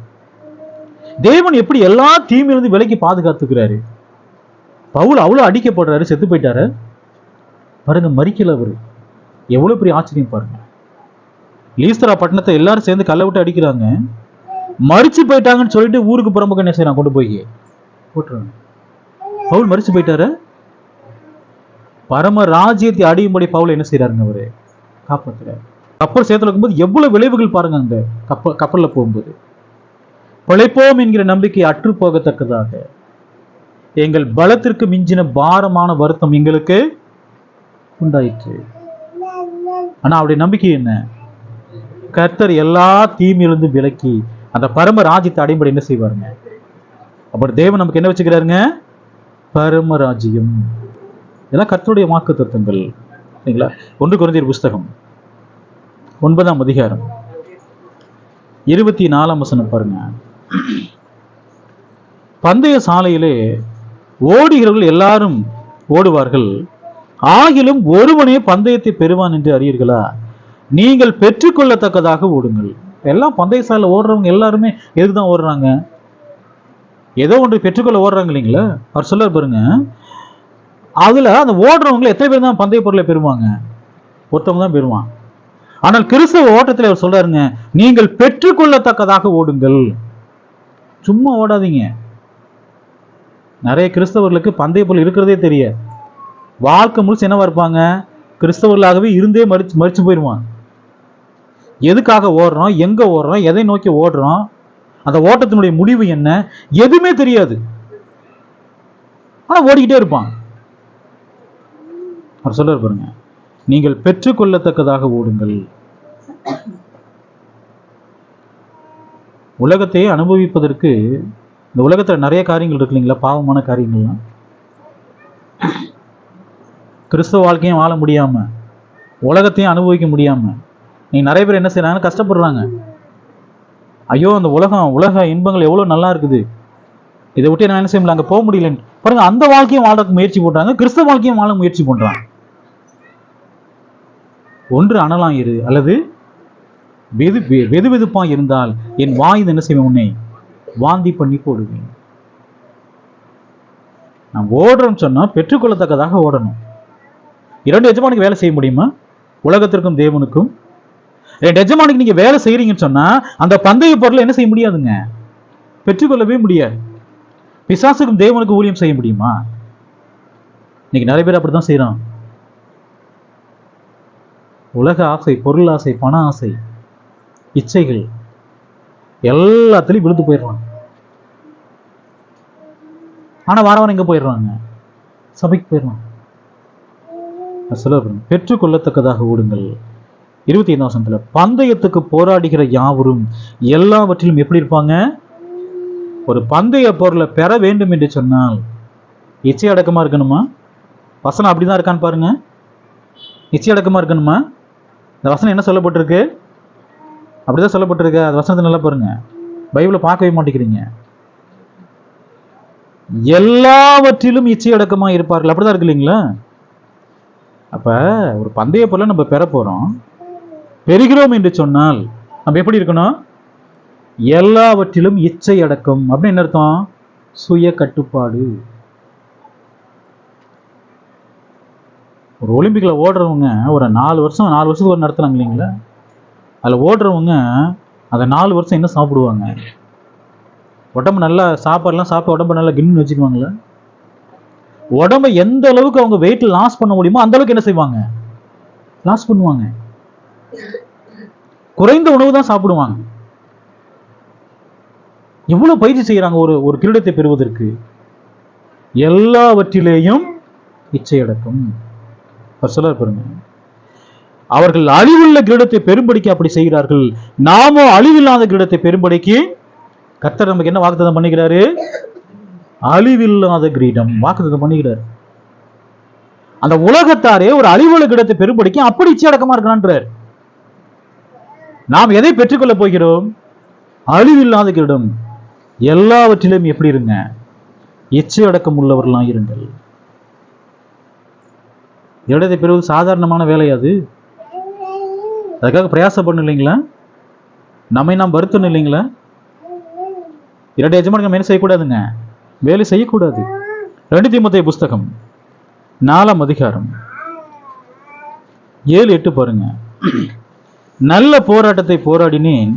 தேவன் எப்படி எல்லா தீமையிலிருந்து விலக்கி பாதுகாத்துக்கிறாரு? பவுல் அவ்வளவு அடிக்கப்படுறாரு, செத்து போயிட்டாரு பாருங்க, மறிக்கல அவரு. எவ்வளவு பெரிய ஆச்சரியம் பாருங்க. லீஸ்தரா பட்டணத்தை எல்லாரும் சேர்ந்து கல்லை விட்டு அடிக்கிறாங்க, மறிச்சு போயிட்டாங்கன்னு சொல்லிட்டு ஊருக்கு புறம்புக்கு என்ன செய்யறாங்க? கொண்டு போய் போட்டுறாங்க. பவுல் மறிச்சு போயிட்டாரு. பரம ராஜ்யத்தை அடையும்படி பவுல் என்ன செய்யறாருங்க? அவரு காப்பாத்துறாரு. கப்பல் சேத்துல இருக்கும்போது எவ்வளவு விளைவுகள் பாருங்க. அந்த கப்பல்ல போகும்போது பிழைப்போம் என்கிற நம்பிக்கை அற்று போகத்தக்கதாக எங்கள் பலத்திற்கு மிஞ்சின பாரமான வருத்தம் எங்களுக்கு உண்டாயிற்று. ஆனா அவருடைய நம்பிக்கை என்ன? கர்த்தர் எல்லா தீமையிலிருந்து விலக்கி அந்த பரம ராஜ்யத்தை அடையும்படி என்ன செய்வாருங்க? அப்புறம் தேவன் நமக்கு என்ன வச்சுக்கிறாருங்க? பரம ராஜ்யம். இதெல்லாம் கர்த்தருடைய வாக்குத்தத்தங்கள். சரிங்களா? 1 கொரிந்தியர் புஸ்தகம் 9ஆம் அதிகாரம் 24ஆம் வசனம் பாருங்க. பந்தய சாலையிலே ஓடுகிறவர்கள் எல்லாரும் ஓடுவார்கள், ஆகிலும் ஒருவனே பந்தயத்தை பெறுவான் என்று அறியீர்களா? நீங்கள் பெற்றுக்கொள்ளத்தக்கதாக ஓடுங்கள். எல்லாம் பந்தய சாலையில் ஓடுறவங்க எல்லாருமே எதுக்குதான் ஓடுறாங்க? ஏதோ ஒன்று பெற்றுக்கொள்ள ஓடுறாங்க இல்லைங்களா? அவர் சொல்ல பாருங்க, அதுல அந்த ஓடுறவங்களை எத்தனை பேர் தான் பந்தய பொருளை பெறுவாங்க? ஒருத்தவங்க தான் பெறுவான். ஆனால் கிறிஸ்தவ ஓட்டத்தில் அவர் சொல்றாருங்க, நீங்கள் பெற்றுக்கொள்ளத்தக்கதாக ஓடுங்கள். சும்மா ஓடாதீங்க. நிறைய கிறிஸ்தவர்களுக்கு பந்தய பொருள் இருக்கிறதே தெரியாது. வாழ்க்கை முழுசு என்னவா இருப்பாங்க? கிறிஸ்தவர்களாகவே இருந்தே மறிச்சு போயிடுவான். எதுக்காக ஓடுறோம், எங்க ஓடுறோம், எதை நோக்கி ஓடுறோம், அந்த ஓட்டத்தினுடைய முடிவு என்ன, எதுவுமே தெரியாது. ஆனா ஓடிக்கிட்டே இருப்பான். அவர் சொல்றாரு பாருங்க, நீங்கள் பெற்றுக்கொள்ளத்தக்கதாக ஓடுங்கள். உலகத்தையே அனுபவிப்பதற்கு இந்த உலகத்துல நிறைய காரியங்கள் இருக்கு இல்லைங்களா, பாவமான காரியங்கள்லாம். கிறிஸ்தவ வாழ்க்கையும் வாழ முடியாம, உலகத்தையும் அனுபவிக்க முடியாம நீங்க நிறைய பேர் என்ன செய்யறாங்க, கஷ்டப்படுறாங்க. ஐயோ அந்த உலக இன்பங்கள் எவ்வளவு நல்லா இருக்குது, இதை விட்டு என்ன செய்ய முடியல, அங்க போக முடியலன்னு பாருங்க. அந்த வாழ்க்கையும் வாழ முயற்சி பண்றாங்க, கிறிஸ்தவ வாழ்க்கையும் வாழ முயற்சி பண்றாங்க. ஒன்று அனலாயிரு அல்லது வெது வெதுப்பா இருந்தால் என் வாய் என்ன செய்வேன், உன்னை வாந்தி பண்ணி போடுவேன். நான் ஓடுறோம்னு சொன்னா பெற்றுக்கொள்ளத்தக்கதாக ஓடணும். 2 எஜமானுக்கு வேலை செய்ய முடியுமா? உலகத்திற்கும் தேவனுக்கும். 2 எஜமானுக்கு நீங்க வேலை செய்யறீங்கன்னு சொன்னா அந்த பந்தய பொருளை என்ன செய்ய முடியாதுங்க, பெற்றுக்கொள்ளவே முடியாது. பிசாசுக்கும் தேவனுக்கு ஊழியம் செய்ய முடியுமா? இன்னைக்கு நிறைய பேர் அப்படித்தான் செய்யறான். உலக ஆசை, பொருள் ஆசை, பண ஆசை, இச்சைகள் எல்லாத்திலையும் விழுந்து போயிடுறாங்க. ஆனா வாரம் எங்க போயிடுறாங்க, சபைக்கு போயிடுறாங்க. பெற்றுக்கொள்ளத்தக்கதாக ஓடுங்கள். 25ஆம் வசனத்துல, பந்தயத்துக்கு போராடுகிற யாவரும் எல்லாவற்றிலும் எப்படி இருப்பாங்க? ஒரு பந்தய பொருளை பெற வேண்டும் என்று சொன்னால் இச்சை அடக்கமா இருக்கணுமா? வசனம் அப்படிதான் இருக்கான்னு பாருங்க. இச்சை அடக்கமா இருக்கணுமா? இந்த வசனம் என்ன சொல்லப்பட்டிருக்கு? அப்படிதான் சொல்லப்பட்டிருக்கு. அந்த வசனத்தை நல்லா பாருங்க. பைபிளை பார்க்கவே மாட்டேங்கிறீங்க. எல்லாவற்றிலும் இச்சை அடக்கமா இருப்பார்கள், அப்படிதான் இருக்கு இல்லைங்களா? அப்ப ஒரு பந்தய பொருளை நம்ம பெற போறோம், பெறுகிறோம் என்று சொன்னால் நம்ம எப்படி இருக்கணும்? எல்லாவற்றிலும் இச்சை அடக்கம். அப்படின்னு என்ன அர்த்தம்? சுய கட்டுப்பாடு. ஒரு ஒலிம்பிக்ல ஓடுறவங்க ஒரு 4 வருஷத்துக்கு ஒரு நடத்துறாங்க இல்லைங்களா? அதில் ஓடுறவங்க அதை 4 வருஷம் என்ன சாப்பிடுவாங்க? உடம்பு நல்லா சாப்பாடுலாம் சாப்பிட்டு உடம்பு நல்லா கின்னு வச்சுக்குவாங்களா? உடம்பை எந்த அளவுக்கு அவங்க வெயிட் லாஸ் பண்ண முடியுமோ அந்த அளவுக்கு என்ன செய்வாங்க? லாஸ் பண்ணுவாங்க. குறைந்த உணவு தான் சாப்பிடுவாங்க. எவ்வளவு பயிற்சி செய்யறாங்க ஒரு கிரீடத்தை பெறுவதற்கு. எல்லாவற்றிலேயும் இச்சை அடக்கம். சொல்ல பாருங்க, அவர்கள் அழிவுள்ள கிரீடத்தை பெரும்படிக்கு அப்படி செய்கிறார்கள், நாமோ அழிவில்லாத கிரீடத்தை பெரும்படிக்கு கர்த்தர் நமக்கு என்ன வாக்குத்தத்தம் பண்ணுகிறாரு? அழிவில்லாத கிரீடம் வாக்குத்தத்தம் பண்ணுகிறார். அந்த உலகத்தாரே ஒரு அழிவுள்ள கிரீடத்தை பெரும்படிக்கு அப்படி இச்சை அடக்கமா இருக்கிறான்றார். நாம் எதை பெற்றுக்கொள்ள போகிறோம்? அழிவில்லாத கிரீடம். எல்லாவற்றிலும் எப்படி இருங்க? இச்சை அடக்கம் உள்ளவர்களாக இருங்கள். இடத்தை பெறுவது சாதாரணமான வேலை. அதுக்காக பிரயாசப்படணும் இல்லைங்களா? நம்மை நாம் வருத்தணும் இல்லைங்களா? 2 எஜமானுக்கு நம்ம என்ன செய்யக்கூடாதுங்க? வேலை செய்யக்கூடாது. 2 தீமோத்தேயு புஸ்தகம் 4ஆம் அதிகாரம் 7-8 பாருங்க. நல்ல போராட்டத்தை போராடினேன்,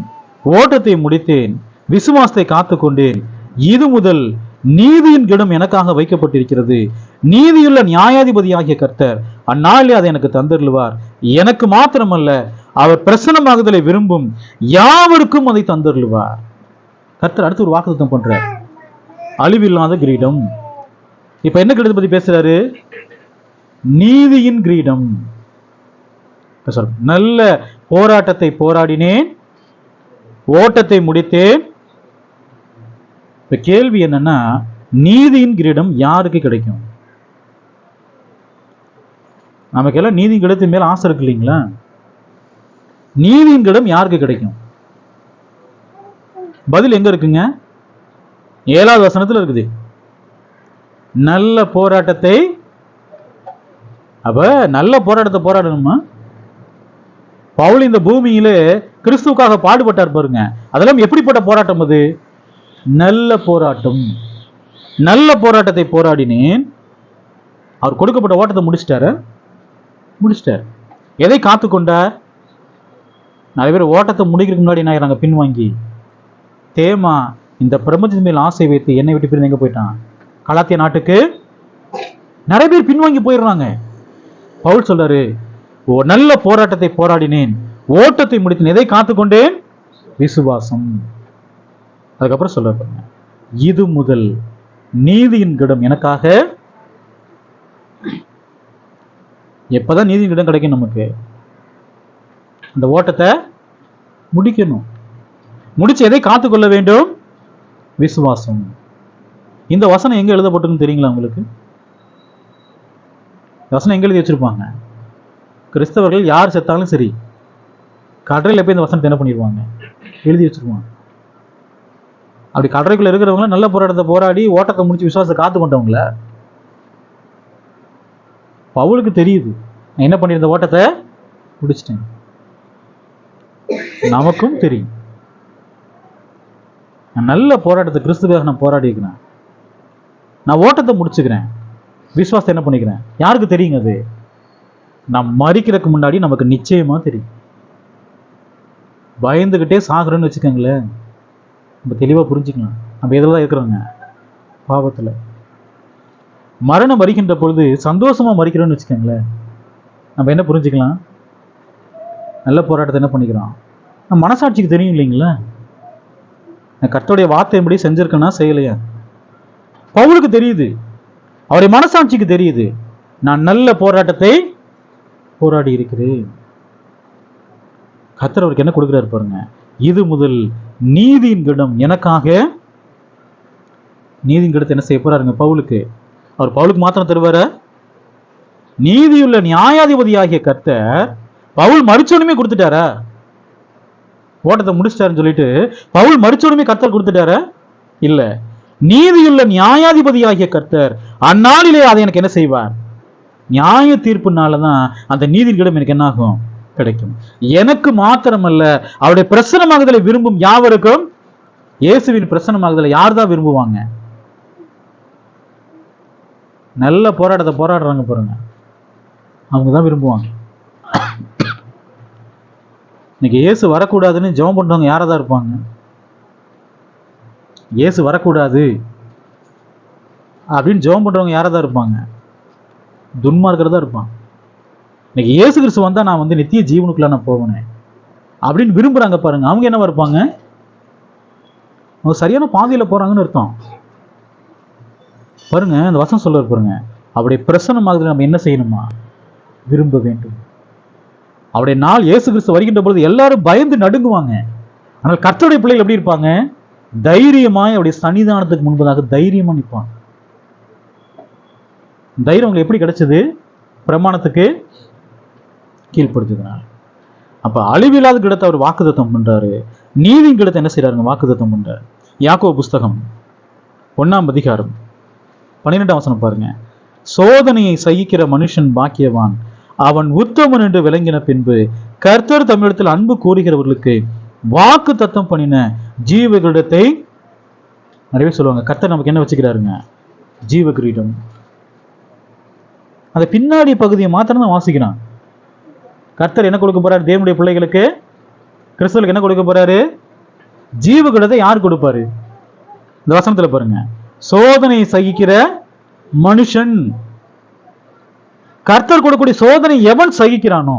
ஓட்டத்தை முடித்தேன், விசுவாசத்தை காத்துக்கொண்டேன். இது முதல் நீதியின் கிடம் எனக்காக வைக்கப்பட்டிருக்கிறது. நீதியுள்ள நியாயாதிபதியாகிய கர்த்தர் அந்நாளிலே அதை எனக்கு தந்தருளுவார். எனக்கு மாத்திரமல்ல, அவர் பிரசன்னமாகுதலை விரும்பும் யாவருக்கும் அதை தந்தருளுவார். கர்த்தர் அடுத்து ஒரு வாக்குத்தத்தம் பண்றார், அழிவில்லாத கிரீடம். இப்ப என்ன கிரீடத்தை பத்தி பேசுறாரு? நீதியின் கிரீடம். நல்ல போராட்டத்தை போராடினேன், ஓட்டத்தை முடித்தேன். இப்ப கேள்வி என்னன்னா, நீதியின் கிரீடம் யாருக்கு கிடைக்கும்? நமக்கெல்லாம் நீதியின் கிரீடத்தின் மேல ஆசை இருக்கு இல்லைங்களா? நீதியின் கிரீடம் யாருக்கு கிடைக்கும்? பதில் எங்க இருக்குங்க? 7ஆவது வசனத்துல இருக்குது. நல்ல போராட்டத்தை. அப்ப நல்ல போராட்டத்தை போராடணுமா? பவுல் இந்த பூமியில கிறிஸ்துவுக்காக பாடுபட்டார் பாருங்க. அதெல்லாம் எப்படிப்பட்ட போராட்டம்? அது நல்ல போராட்டம். நல்ல போராட்டத்தை போராடினேன். அவர் கொடுக்கப்பட்ட ஓட்டத்தை முடிச்சிட்டார். எதை காத்துக்கொண்டார்? நிறைய பேர் ஓட்டத்தை முடிக்கிறதுக்கு முன்னாடி என்ன ஆகிறாங்க? பின்வாங்கி. தேமா இந்த பிரபஞ்சத்தின் மேல் ஆசை வைத்து என்னை விட்டு பிரிந்து எங்க போயிட்டான்? கலாத்திய நாட்டுக்கு. நிறைய பேர் பின்வாங்கி போயிடுறாங்க. பவுல் சொல்றாரு, நல்ல போராட்டத்தை போராடினேன், ஓட்டத்தை முடித்தேன், எதை காத்துக்கொண்டேன்? விசுவாசம். அதுக்கப்புறம் சொல்ல பாருங்க, இது முதல் நீதியின் கிடம் எனக்காக. எப்பதான் நீதியின் கிடம் கிடைக்கும் நமக்கு? அந்த ஓட்டத்தை முடிக்கணும். முடிச்சு எதை காத்துக்கொள்ள வேண்டும்? விசுவாசம். இந்த வசனம் எங்க எழுதப்பட்டிருக்குன்னு தெரியுங்களா உங்களுக்கு? வசனம் எங்க எழுதி வச்சிருப்பாங்க? கிறிஸ்தவர்கள் யார் செத்தாலும் சரி, கடற்கரையில் போய் இந்த வசனத்தை என்ன பண்ணிடுவாங்க? எழுதி வச்சிருவாங்க. அப்படி கடற்கரைக்குள்ள இருக்கிறவங்க நல்ல போராட்டத்தை போராடி ஓட்டத்தை முடிச்சு விசுவாசத்தை காத்து கொண்டவங்கள. பவுலுக்கு தெரியுது, நான் என்ன பண்ணிருந்த ஓட்டத்தை முடிச்சிட்டேன். நமக்கும் தெரியும், நான் நல்ல போராட்டத்தை கிறிஸ்துக்காக நான் போராடி இருக்கிறேன், நான் ஓட்டத்தை முடிச்சுக்கிறேன், விசுவாசத்தை என்ன பண்ணிக்கிறேன். யாருக்கு தெரியுங்க அது? நான் மறிக்கிறதுக்கு முன்னாடி நமக்கு நிச்சயமா தெரியும். பயந்துகிட்டே சாகுறேன்னு வச்சுக்கோங்களேன், நம்ம தெளிவா புரிஞ்சுக்கலாம் நம்ம எதில் தான் இருக்கிறோங்க, பாவத்துல. மரணம் வருகின்ற பொழுது சந்தோஷமா மறிக்கிறோன்னு வச்சுக்கோங்களேன், நம்ம என்ன புரிஞ்சுக்கலாம்? நல்ல போராட்டத்தை என்ன பண்ணிக்கிறோம், நம்ம மனசாட்சிக்கு தெரியும் இல்லைங்களா, நான் கர்த்தருடைய வார்த்தையின்படி செஞ்சிருக்கேன்னா செய்யலையா. பவுலுக்கு தெரியுது, அவருடைய மனசாட்சிக்கு தெரியுது, நான் நல்ல போராட்டத்தை போராடி இருக்கிறேன். கர்த்தர் அவருக்கு என்ன கொடுக்கிறாரு பாருங்க, இது முதல் நீதியின் கிடம் எனக்காக. நீதியின் கிடத்தை என்ன செய்ய போறாருங்க பவுலுக்கு? அவர் பவுலுக்கு மாத்திரம் தருவார? நீதியுள்ள நியாயாதிபதியாகிய கர்த்தர் பவுல் மரிச்சோனுமே கொடுத்துட்டாரா? ஓட்டத்தை முடிச்சிட்டாருன்னு சொல்லிட்டு பவுல் மரிச்சோனுமே கர்த்தர் கொடுத்துட்டாரா? இல்ல, நீதியுள்ள நியாயாதிபதியாகிய கர்த்தர் அந்நாளிலே அதை எனக்கு என்ன செய்வார்? நியாய தீர்ப்புனாலதான் அந்த நீதியின் கிடம் எனக்கு என்ன ஆகும்? கிடைக்கும். எனக்கு மாத்திரமல்ல, அவருடைய பிரசன்னமாகுதலை விரும்பும் யாவருக்கும். இயேசுவின் பிரசன்னமாகுதலை யார் தான் விரும்புவாங்க? நல்ல போராட்டத்தை போராடுறாங்க பாருங்க, அவங்க தான் விரும்புவாங்க. இன்னைக்கு இயேசு வரக்கூடாதுன்னு ஜெபம் பண்றவங்க யாரா தான் இருப்பாங்க? இயேசு வரக்கூடாது அப்படின்னு ஜெபம் பண்றவங்க யாரா தான் இருப்பாங்க? துன்மார்க்கர் தான் இருப்பான். இன்னைக்கு இயேசு கிறிஸ்து வந்தா நான் வந்து நித்திய ஜீவனுக்குள்ள நான் போவேனே அப்படின்னு விரும்புறாங்க பாருங்க, அவங்க என்னவா இருப்பாங்க? அவங்க சரியான பாதையில போறாங்கன்னு அர்த்தம். பாருங்க, அந்த வசனம் சொல்ல பாருங்க, அவருடைய பிரசன்னமாகுதலை நம்ம என்ன செய்யணுமா? விரும்ப வேண்டும். அவருடைய நாள் இயேசு கிறிஸ்து வருகின்ற பொழுது எல்லாரும் பயந்து நடுங்குவாங்க. ஆனால் கர்த்தருடைய பிள்ளைகள் எப்படி இருப்பாங்க? தைரியமாய் அவருடைய சன்னிதானத்துக்கு முன்பதாக தைரியமா நிற்பாங்க. தைரியம் உங்களுக்கு எப்படி கிடைச்சது? பிரமாணத்துக்கு கீழ்ப்படுத்துகிறார். அப்ப அழிவில்லாத கிடத்தை அவர் வாக்குத்தத்தம் பண்றாரு, நீதியின் கிடத்தை என்ன செய்யறாருங்க? வாக்குத்தத்தம் பண்றாரு. யாக்கோபு புஸ்தகம் 1ஆம் அதிகாரம் 12ஆம் வசனம் பாருங்க, சோதனையை சகிக்கிற மனுஷன் பாக்கியவான், அவன் உத்தமன் என்று விளங்கின பின்பு கர்த்தர் தமிழத்தில் அன்பு கூறுகிறவர்களுக்கு வாக்கு தத்தம் பண்ணின ஜீவகிரீடத்தை. நிறைய சொல்லுவாங்க, கர்த்தர் நமக்கு என்ன வச்சுக்கிறாருங்க? ஜீவ கிரீடம். அந்த பின்னாடி பகுதியை மாத்திரம் தான் வாசிக்கிறான். கர்த்தர் என்ன கொடுக்க போறாரு? தேவனுடைய பிள்ளைகளுக்கு, கிறிஸ்தவர்களுக்கு என்ன கொடுக்க போறாரு? ஜீவ கிரீடத்தை யார் கொடுப்பாரு? இந்த வசனத்துல பாருங்க, சோதனை சகிக்கிற மனுஷன். கர்த்தர் கொடுக்கக்கூடிய சோதனை எவன் சகிக்கிறானோ,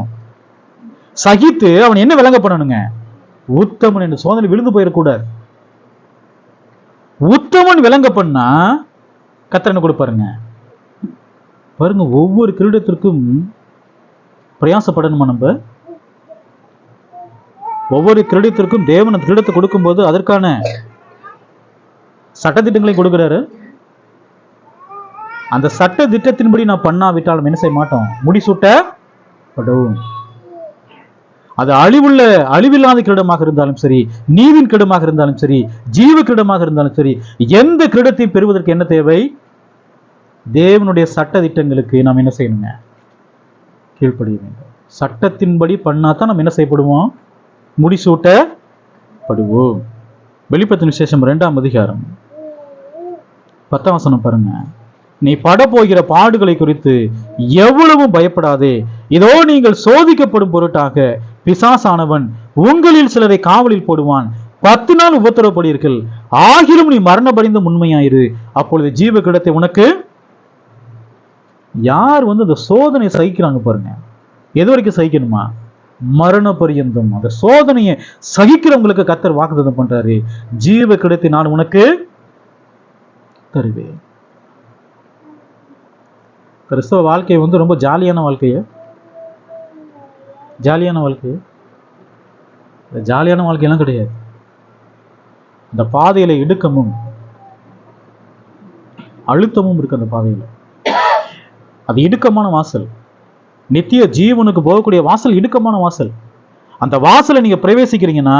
சகித்து அவன் என்ன விளங்க பண்ணணுங்க? உத்தமன் என்று. சோதனை விழுந்து போயிடக்கூடாது. உத்தமன் விளங்க பண்ணா கர்த்தர் என்ன கொடுப்பாருங்க? பாருங்க, ஒவ்வொரு கிரீடத்திற்கும் பிரயாசப்படணுமா? நம்ம ஒவ்வொரு கிரீடத்திற்கும் தேவன் அந்த கிரீடத்தை கொடுக்கும் போது அதற்கான சட்டத்திட்டங்களையும் கொடுக்கிறாரு. அந்த சட்ட திட்டத்தின்படி நான் பண்ணாவிட்டாலும் என்ன செய்ய மாட்டோம்? முடிசூட்டப்படும். அது அழிவில்லாத கிரீடமாக இருந்தாலும் சரி, நீதின் கிரீடமாக இருந்தாலும் சரி, ஜீவ கிரீடமாக இருந்தாலும் சரி, எந்த கிரீடத்தை பெறுவதற்கு என்ன தேவை? தேவனுடைய சட்ட திட்டங்களுக்கு நாம் என்ன செய்யணுங்க? கீழ்ப்படிய வேண்டும். சட்டத்தின்படி பண்ணாதான் நம்ம என்ன செய்யப்படுவோம்? முடிசூட்டப்படுவோம். வெளிப்படுத்தின விசேஷம் 2ஆம் அதிகாரம் 10ஆம் வசனம் பாருங்க, நீ படப்போகிற பாடுகளை குறித்து எவ்வளவும் பயப்படாதே, இதோ நீங்கள் சோதிக்கப்படும் பொருட்டாக பிசாசானவன் உங்களில் சிலரை காவலில் போடுவான், 10 நாள் உபத்திரவப்படுவீர்கள், ஆகிலும் நீ மரணபடிந்த உண்மையாயிரு, அப்பொழுது ஜீவ கிரீடத்தை உனக்கு. யார் வந்து அந்த சோதனை சகிக்கிறாங்க பாருங்க. எது வரைக்கும் சகிக்கணுமா? மரண பரியந்தம் அந்த சோதனையை சகிக்கிறவங்களுக்கு கர்த்தர் வாக்குத்தத்தம் பண்றாரு, ஜீவ கிடத்தை நான் உனக்கு தருவேன். கிறிஸ்தவ வாழ்க்கை ரொம்ப ஜாலியான வாழ்க்கைய ஜாலியான வாழ்க்கையெல்லாம் கிடையாது. அந்த பாதையில இடுக்கமும் அழுத்தமும் இருக்கு. அந்த பாதையில அது இடுக்கமான வாசல், நித்திய ஜீவனுக்கு போகக்கூடிய வாசல் இடுக்கமான வாசல். அந்த வாசலை நீங்க பிரவேசிக்கிறீங்கன்னா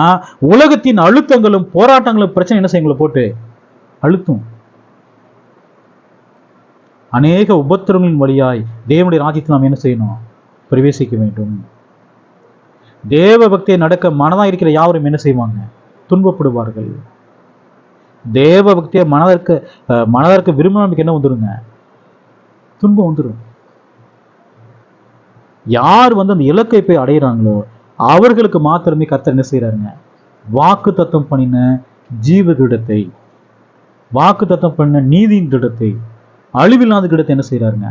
உலகத்தின் அழுத்தங்களும் போராட்டங்களும் பிரச்சனை என்ன செய்யுங்களை போட்டு அழுத்தும். அநேக உபத்திரங்களின் வழியாய் தேவனுடைய ராஜ்யத்தில் நாம் என்ன செய்யணும்? பிரவேசிக்க வேண்டும். தேவ பக்தியை நடக்க மனதா இருக்கிற யாவரும் என்ன செய்வாங்க? துன்பப்படுவார்கள். தேவ பக்தியை மனதற்கு விரும்பினதுக்கு என்ன வந்துருங்க? துன்பம் வந்துடும். யார் அந்த இலக்கை போய் அடைகிறாங்களோ அவர்களுக்கு மாத்திரமே கர்த்தர் என்ன செய்யறாருங்க? வாக்கு தத்தம் பண்ணின ஜீவ கிரீடத்தை, வாக்கு தத்தம் பண்ண நீதியின் கிரீடத்தை, அழிவில்லாத கிரீடத்தை என்ன செய்யறாருங்க?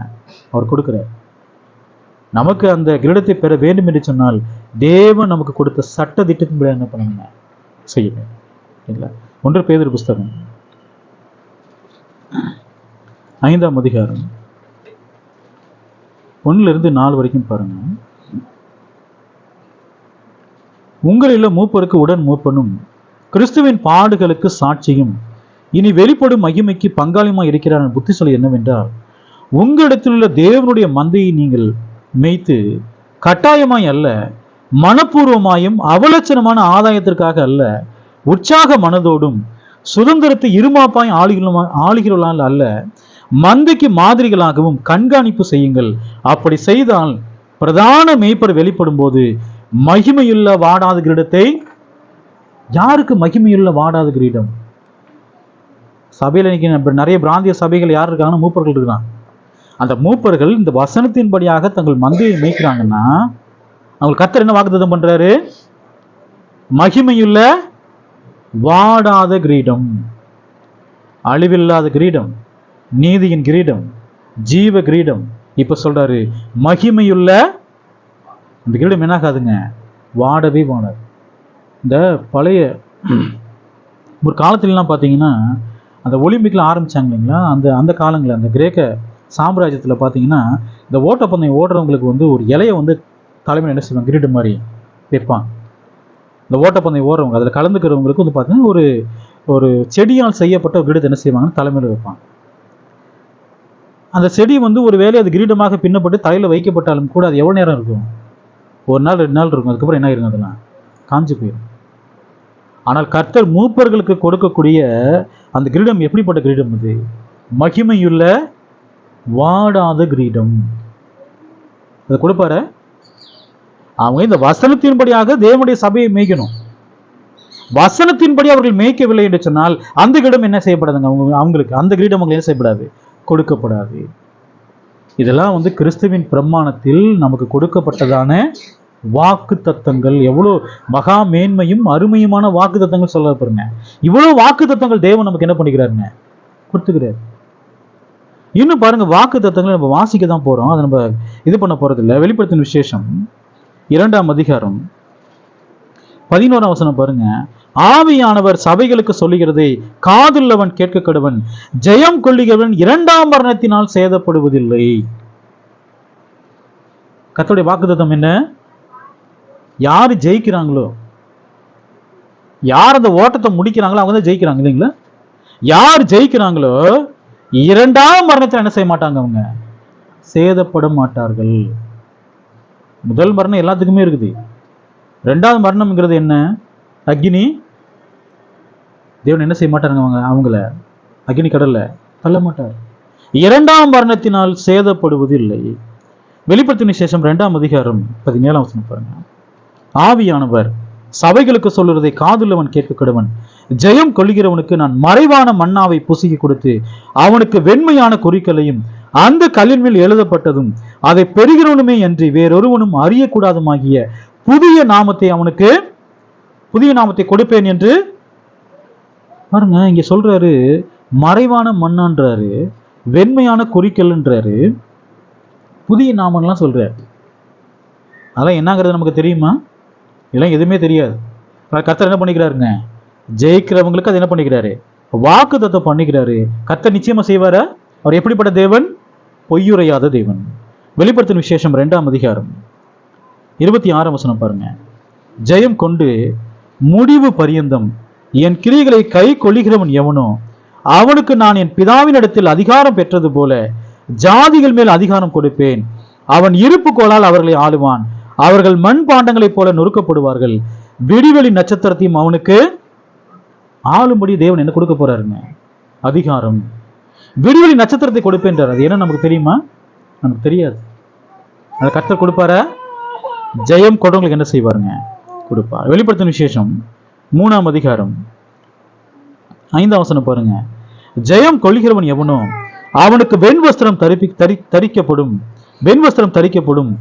அவர் கொடுக்கிறார். நமக்கு அந்த கிரீடத்தை பெற வேண்டும் என்று சொன்னால் தேவன் நமக்கு கொடுத்த சட்ட திட்டத்தின்படி என்ன பண்ணுங்க? செய்யணும். இல்லை 1 பேதுரு புஸ்தகம் 5ஆம் அதிகாரம் 1-4 வரைக்கும் பாருங்க. உங்களில் மூப்பருக்கு உடன் மூப்பனும் கிறிஸ்துவின் பாடுகளுக்கு சாட்சியும் இனி வெளிப்படும் மகிமைக்கு பங்காளியுமாய் இருக்கிறார் புத்தி சொல்லி என்னவென்றால், உங்களிடத்தில் உள்ள தேவனுடைய மந்தையை நீங்கள் மேய்த்து கட்டாயமாய் அல்ல, மனப்பூர்வமாயும் அவலட்சணமான ஆதாயத்திற்காக அல்ல, உற்சாக மனதோடும் சுதந்திரத்தை இருமாப்பாய் ஆளுகிறவர்களால் அல்ல, மந்தைக்கு மாதிரிகளாகவும் கண்காணிப்பு செய்யுங்கள். அப்படி செய்தால் பிரதான மேய்ப்பர் வெளிப்படும் போது மகிமையுள்ள வாடாத கிரீடத்தை, யாருக்கு மகிமையுள்ள வாடாத கிரீடம்? சபையில் இன்னைக்கு நிறைய பிராந்திய சபைகள் யார் இருக்காங்கன்னா மூப்பர்கள் இருக்கிறாங்க. அந்த மூப்பர்கள் இந்த வசனத்தின்படியாக தங்கள் மந்தையை மேய்க்கிறாங்கன்னா அவங்களுக்கு கர்த்தர் என்ன வாக்குத்தத்தம் பண்றாரு? மகிமையுள்ள வாடாத கிரீடம், அழிவில்லாத கிரீடம், நீதியின் கிரீடம், ஜீவ கிரீடம். இப்ப சொல்றாரு மகிமையுள்ள அந்த கிரீடம் என்ன ஆகாதுங்க? வாடவே வாடாது. இந்த பழைய ஒரு காலத்துலலாம் பார்த்தீங்கன்னா அந்த ஒலிம்பிக்லாம் ஆரம்பிச்சாங்க இல்லைங்களா? அந்த காலங்களில் அந்த கிரேக்க சாம்ராஜ்யத்தில் பார்த்தீங்கன்னா இந்த ஓட்டப்பந்தயம் ஓடுறவங்களுக்கு ஒரு இலையை தலைமையில் என்ன செய்வாங்க? கிரீடம் மாதிரி வைப்பாங்க. இந்த ஓட்டப்பந்தயம் ஓடுறவங்க அதில் கலந்துக்கிறவங்களுக்கு பார்த்தீங்கன்னா ஒரு செடியால் செய்யப்பட்ட ஒரு கிரீடத்தை என்ன செய்வாங்கன்னு தலைமையில் வைப்பாங்க. அந்த செடி ஒரு வேலை அது கிரீடமாக பின்னப்பட்டு தலையில் வைக்கப்பட்டாலும் கூட அது எவ்வளோ நேரம் இருக்கும்? 1 நாள் 2 நாள் இருக்கும். அதுக்கப்புறம் என்ன ஆயிருங்க? அதெல்லாம் காஞ்சி போயிடும். ஆனால் கர்த்தர் மூப்பர்களுக்கு கொடுக்கக்கூடிய அந்த கிரீடம் எப்படிப்பட்ட கிரீடம்? அது மகிமையுள்ள வாடாத கிரீடம். அதை கொடுப்பாரு. அவங்க இந்த வசனத்தின்படியாக தேவனுடைய சபையை மேய்க்கணும். வசனத்தின்படி அவர்கள் மேய்க்கவில்லை என்று சொன்னால் அந்த கிரீடம் என்ன செய்யப்படாதுங்க? அவங்களுக்கு அந்த கிரீடம் என்ன செய்யப்படாது? கொடுக்கப்படாது. இதெல்லாம் கிறிஸ்துவின் பிரமாணத்தில் நமக்கு கொடுக்கப்பட்டதான வாக்கு தத்தங்கள். எவ்வளவு மகா மேன்மையும் அருமையுமான வாக்கு தத்தங்கள் சொல்ல பாருங்க. இவ்வளவு வாக்கு தத்தங்கள் தேவன் நமக்கு என்ன பண்ணிக்கிறாருங்க? கொடுத்துக்கிறாரு. இன்னும் பாருங்க, வாக்கு தத்தங்களை நம்ம வாசிக்க தான் போறோம், அதை நம்ம இது பண்ண போறது இல்லை. வெளிப்படுத்தின விசேஷம் 2ஆம் அதிகாரம் 11ஆம் வசனம் பாருங்க. ஆவியானவர் சபைகளுக்கு சொல்லுகிறதை காதுள்ளவன் கேட்க கடவன். ஜெயம் கொள்ளுகிறவன் 2ஆம் மரணத்தினால் சேதப்படுவதில்லை. கர்த்தருடைய வாக்குத்தத்தம் என்ன? யாரு ஜெயிக்கிறாங்களோ, யார் அந்த ஓட்டத்தை முடிக்கிறாங்களோ அவங்க தான் ஜெயிக்கிறாங்க இல்லைங்களா? யார் ஜெயிக்கிறாங்களோ 2ஆம் மரணத்தில் என்ன செய்ய மாட்டாங்க? அவங்க சேதப்பட மாட்டார்கள். முதல் மரணம் எல்லாத்துக்குமே இருக்குது. 2ஆவது மரணம்ங்கிறது என்ன? அக்னி. தேவன் என்ன செய்ய மாட்டாருங்க? அவங்கள அக்னி கடல்ல தள்ள மாட்டார். 2ஆம் மரணத்தினால் சேதப்படுவது இல்லை. வெளிப்படுத்தின விசேஷம் 2ஆம் அதிகாரம் 17ஆம் வசனம் பாருங்க. ஆவியானவர் சபைகளுக்கு சொல்லுறதை காதுள்ளவன் கேட்க கடவன். ஜெயம் கொள்கிறவனுக்கு நான் மறைவான மன்னாவை புசுக்கி கொடுத்து அவனுக்கு வெண்மையான குறிக்கலையும் அந்த கல்லின் மேல் எழுதப்பட்டதும் அதை பெறுகிறவனுமே அன்றி வேறொருவனும் அறியக்கூடாதுமாகிய புதிய நாமத்தை கொடுப்பேன் என்று பாருங்க. இங்க சொல்றாரு மறைவான மன்னான்றாரு, வெண்மையான குறிக்கல்ன்றாரு, புதிய நாமம்லாம் சொல்றாரு. அதெல்லாம் என்னங்கிறது நமக்கு தெரியுமா? இதெல்லாம் எதுவுமே தெரியாது. கர்த்தர் என்ன பண்ணிக்கிறாருங்க? ஜெயிக்கிறவங்களுக்கு அது என்ன பண்ணிக்கிறாரு? வாக்குத்தத்தம் பண்ணிக்கிறாரு. கர்த்தர் நிச்சயமா செய்வாரா? அவர் எப்படிப்பட்ட தேவன்? பொய்யுரையாத தேவன். வெளிப்படுத்தின விசேஷம் 2ஆம் அதிகாரம் 26ஆம் வசனம் பாருங்க. ஜெயம் கொண்டு முடிவு பரியந்தம் என் கிரியைகளை கை கொள்ளுகிறவன் எவனோ அவனுக்கு நான் என் பிதாவின் இடத்தில் அதிகாரம் பெற்றது போல ஜாதிகள் மேல் அதிகாரம் கொடுப்பேன். அவன் இருப்பு கோலால் அவர்களை ஆளுவான். அவர்கள் மண் பாண்டங்களைப் போல நொறுக்கப்படுவார்கள். விடிவெளி நட்சத்திரத்தையும் அவனுக்கு ஆளும்படி தேவன் என்ன கொடுக்க போறாருங்க? அதிகாரம். விடிவெளி நட்சத்திரத்தை கொடுப்பேன்றார். அது என்ன நமக்கு தெரியுமா? நமக்கு தெரியாது. அதை கர்த்தர் கொடுப்பாரா? ஜெயம் கொடுங்களுக்கு என்ன செய்வாருங்க? கொடுப்பார். வெளிப்படுத்தின விசேஷம் 3ஆம் அதிகாரம் 5ஆம் வசனம் பாருங்க. ஜெயம் கொள்கிறவன் எவனோ அவனுக்கு வெண்வஸ்திரம் தரிக்கப்படும். வெண்வஸ்திரம் தரிக்கப்படும்.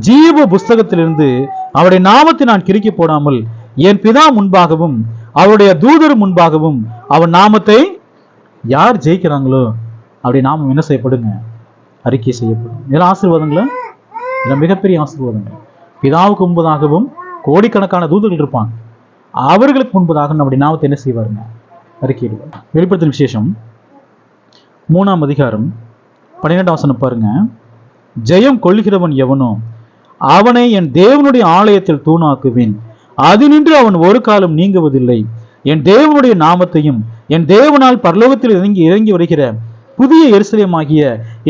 ஜீவ புஸ்தகத்திலிருந்து அவருடைய நாமத்தை நான் கிறுக்கி போடாமல் என் பிதா முன்பாகவும் அவருடைய தூதர் முன்பாகவும் அவன் நாமத்தை யார் ஜெயிக்கிறாங்களோ அப்படி நாமம் என்ன செய்யப்படுங்க? அறிக்கை செய்யப்படும். இதெல்லாம் ஆசீர்வாதங்களா? இதெல்லாம் மிகப்பெரிய ஆசீர்வாதங்கள். பிதாவுக்கு முன்பதாகவும் கோடிக்கணக்கான தூதர்கள் இருப்பாங்க. அவர்களுக்கு முன்பதாக நம்முடைய நாமத்தை என்ன செய்வாருங்க? அறிக்கையிடுவார். வெளிப்படுத்தின விசேஷம் 3ஆம் அதிகாரம் 12ஆம் வசனம் பாருங்க. ஜெயம் கொள்கிறவன் எவனோ அவனை என் தேவனுடைய ஆலயத்தில் தூணாக்குவேன். அதினின்று அவன் ஒரு காலம் நீங்குவதில்லை. என் தேவனுடைய நாமத்தையும் என் தேவனால் பரலோகத்தில் இறங்கி வருகிற புதிய எருசலேமாகிய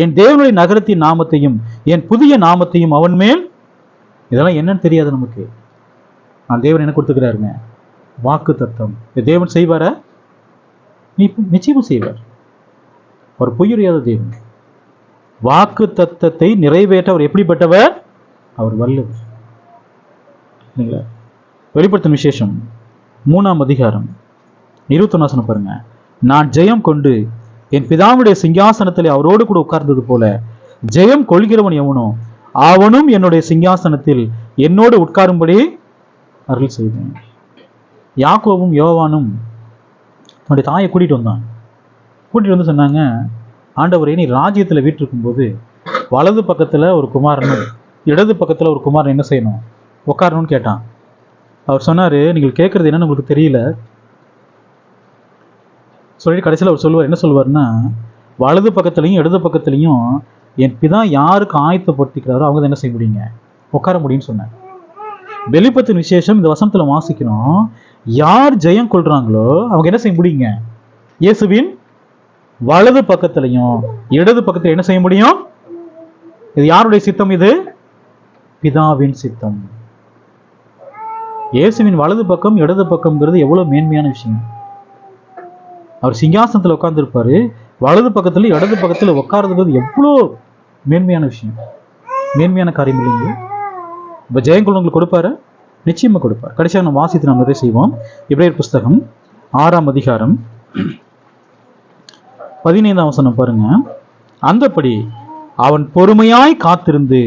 என் தேவனுடைய நகரத்தின் நாமத்தையும் என் புதிய நாமத்தையும் அவன் மேல். இதெல்லாம் என்னன்னு தெரியாது நமக்கு. நான் தேவன் என்ன கொடுத்துக்கிறாருங்க? வாக்கு தத்தம். தேவன் செய்வாரா? நிச்சயமா செய்வார். ஒரு பொய்யுரையாத தேவன். வாக்கு தத்தத்தை நிறைவேற்ற அவர் எப்படிப்பட்டவர்? அவர் வல்லவர். வெளிப்படுத்தும் விசேஷம் 3ஆம் அதிகாரம் 21ஆம் வசனம் பாருங்க. நான் ஜெயம் கொண்டு என் பிதாவுடைய சிங்காசனத்தில் அவரோடு கூட உட்கார்ந்தது போல ஜெயம் கொள்கிறவன் எவனோ அவனும் என்னுடைய சிங்காசனத்தில் என்னோடு உட்காரும்படி அருள் செய்வேன். யாக்கோவும் யோவானும் தன்னுடைய தாயை கூட்டிட்டு வந்தான். கூட்டிட்டு வந்து சொன்னாங்க, ஆண்டவரே, நீ ராஜ்யத்தில் வீட்டிருக்கும் போது வலது பக்கத்துல ஒரு குமாரனும் இடது பக்கத்துல ஒரு குமாரன் என்ன செய்யணும்? உட்காரணும்னு கேட்டான். அவர் சொன்னாரு, நீங்கள் கேட்கறது என்னன்னு உங்களுக்கு தெரியல சொல்லி கடைசியில் அவர் சொல்லுவார். என்ன சொல்லுவார்னா, வலது பக்கத்துலையும் இடது பக்கத்துலையும் என் பிதா யாருக்கு ஆயத்தப்படுத்திக்கிறாரோ அவங்க தான் என்ன செய்ய முடியுங்க? உட்கார முடியும்னு சொன்னார். வெளிப்படுத்தின விசேஷம் இந்த வசனத்துல வாசிக்கிறோம். யார் ஜெயம் கொள்றாங்களோ அவங்க என்ன செய்ய முடியுங்க? இயேசுவின் வலது பக்கத்துலையும் இடது பக்கத்துல என்ன செய்ய முடியும்? இது யாருடைய சித்தம்? இது பிதாவின் சித்தம். இயேசுவின் வலது பக்கம் இடது பக்கம்ங்கிறது எவ்வளவு மேன்மையான விஷயம். அவர் சிங்காசனத்துல உட்கார்ந்து இருப்பாரு. வலது பக்கத்துல இடது பக்கத்துல உட்கார்றது எவ்வளோ மேன்மையான விஷயம், மேன்மையான காரியம் இல்லைங்க. இப்ப ஜெயம் கொள்வங்களுக்கு கொடுப்பாரு, நிச்சயமா கொடுப்பார். கடைசியாக நம்ம வாசித்து நாம் நிறைய செய்வோம். எபிரேயர் புஸ்தகம் 6ஆம் அதிகாரம் 15ஆம் வசனம் பாருங்க. அந்தப்படி அவன் பொறுமையாய் காத்திருந்து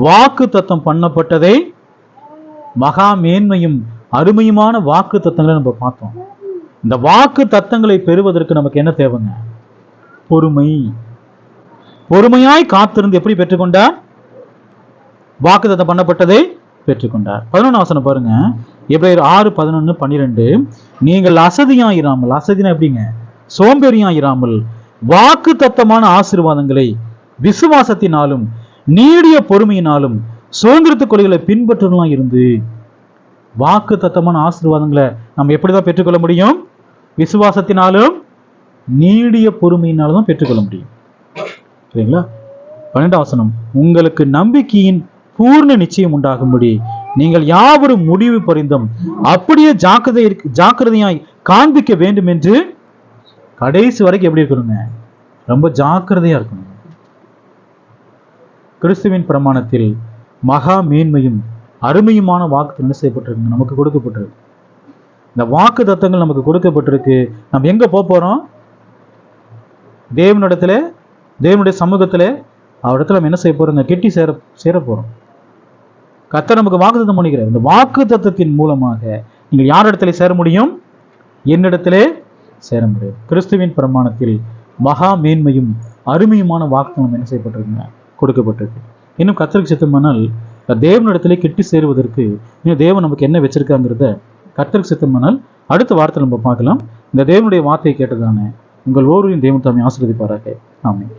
வாக்கு தத்தம் பண்ணப்பட்டதை மகா மேன்மையும் அருமையுமான வாக்கு தத்தங்களை நம்ம பார்த்தோம். இந்த வாக்கு தத்தங்களை பெறுவதற்கு நமக்கு என்ன தேவைங்க? பொறுமை. பொறுமையாய் காத்திருந்து எப்படி பெற்றுக்கொண்டார்? வாக்கு தத்தம் பண்ணப்பட்டதை பெற்றுக்கொண்டார். 11ஆம் வசனம் பாருங்க. எபிரேயர் 6:11-12 நீங்கள் அசதியாயிராமல், அசதினா எப்படிங்க? சோம்பேறியாயிராமல் வாக்கு தத்தமான ஆசீர்வாதங்களை விசுவாசத்தினாலும் நீடிய பொறுமையினாலும் சுதந்திரத்து கொள்கைகளை பின்பற்றலாம் இருந்து. வாக்கு தத்தமான ஆசீர்வாதங்களை நம்ம எப்படிதான் பெற்றுக்கொள்ள முடியும்? விசுவாசத்தினாலும் நீடிய பொறுமையினாலும் தான் பெற்றுக்கொள்ள முடியும். சரிங்களா? 12ஆம் வசனம் உங்களுக்கு நம்பிக்கையின் பூர்ண நிச்சயம் உண்டாகும்படி நீங்கள் யாவரும் முடிவு பரிந்தும் அப்படியே ஜாக்கிரதையாய் காண்பிக்க வேண்டும் என்று. கடைசி வரைக்கும் எப்படி இருக்கணுங்க? ரொம்ப ஜாக்கிரதையா இருக்கணும். கிறிஸ்துவின் பிரமாணத்தில் மகா மேன்மையும் அருமையுமான வாக்கு என்ன செய்யப்பட்டிருக்கு? நமக்கு கொடுக்கப்பட்டிருக்கு. இந்த வாக்கு தத்தங்கள் நமக்கு கொடுக்கப்பட்டிருக்கு. நம்ம எங்க போறோம்? தேவனிடத்துல, தேவனுடைய சமூகத்துல, அவரிடத்துல நம்ம என்ன செய்ய போறோங்க? கெட்டி சேர போறோம். கர்த்தர் நமக்கு வாக்கு தத்தம் பண்ணிக்கிறார். இந்த வாக்கு தத்தத்தின் மூலமாக நீங்கள் யார் இடத்துல சேர முடியும்? என்னிடத்திலே சேர முடியும். கிறிஸ்துவின் பிரமாணத்தில் மகா மேன்மையும் அருமையுமான வாக்கு நம்ம என்ன செய்யப்பட்டிருக்குங்க? கொடுக்கப்பட்டிருக்கு. இன்னும் கர்த்தருக்கு சித்தமானால் தேவனிடத்திலே கிட்டி சேருவதற்கு இன்னும் தேவன் நமக்கு என்ன வச்சிருக்காங்கிறத கர்த்தருக்கு சித்தமானால் அடுத்த வாரத்தில் நம்ம பார்க்கலாம். இந்த தேவனுடைய வார்த்தையை கேட்டதானே உங்கள் ஒவ்வொருவரையும் தேவன் தாமே ஆசீர்வதிப்பாராக. ஆமென்.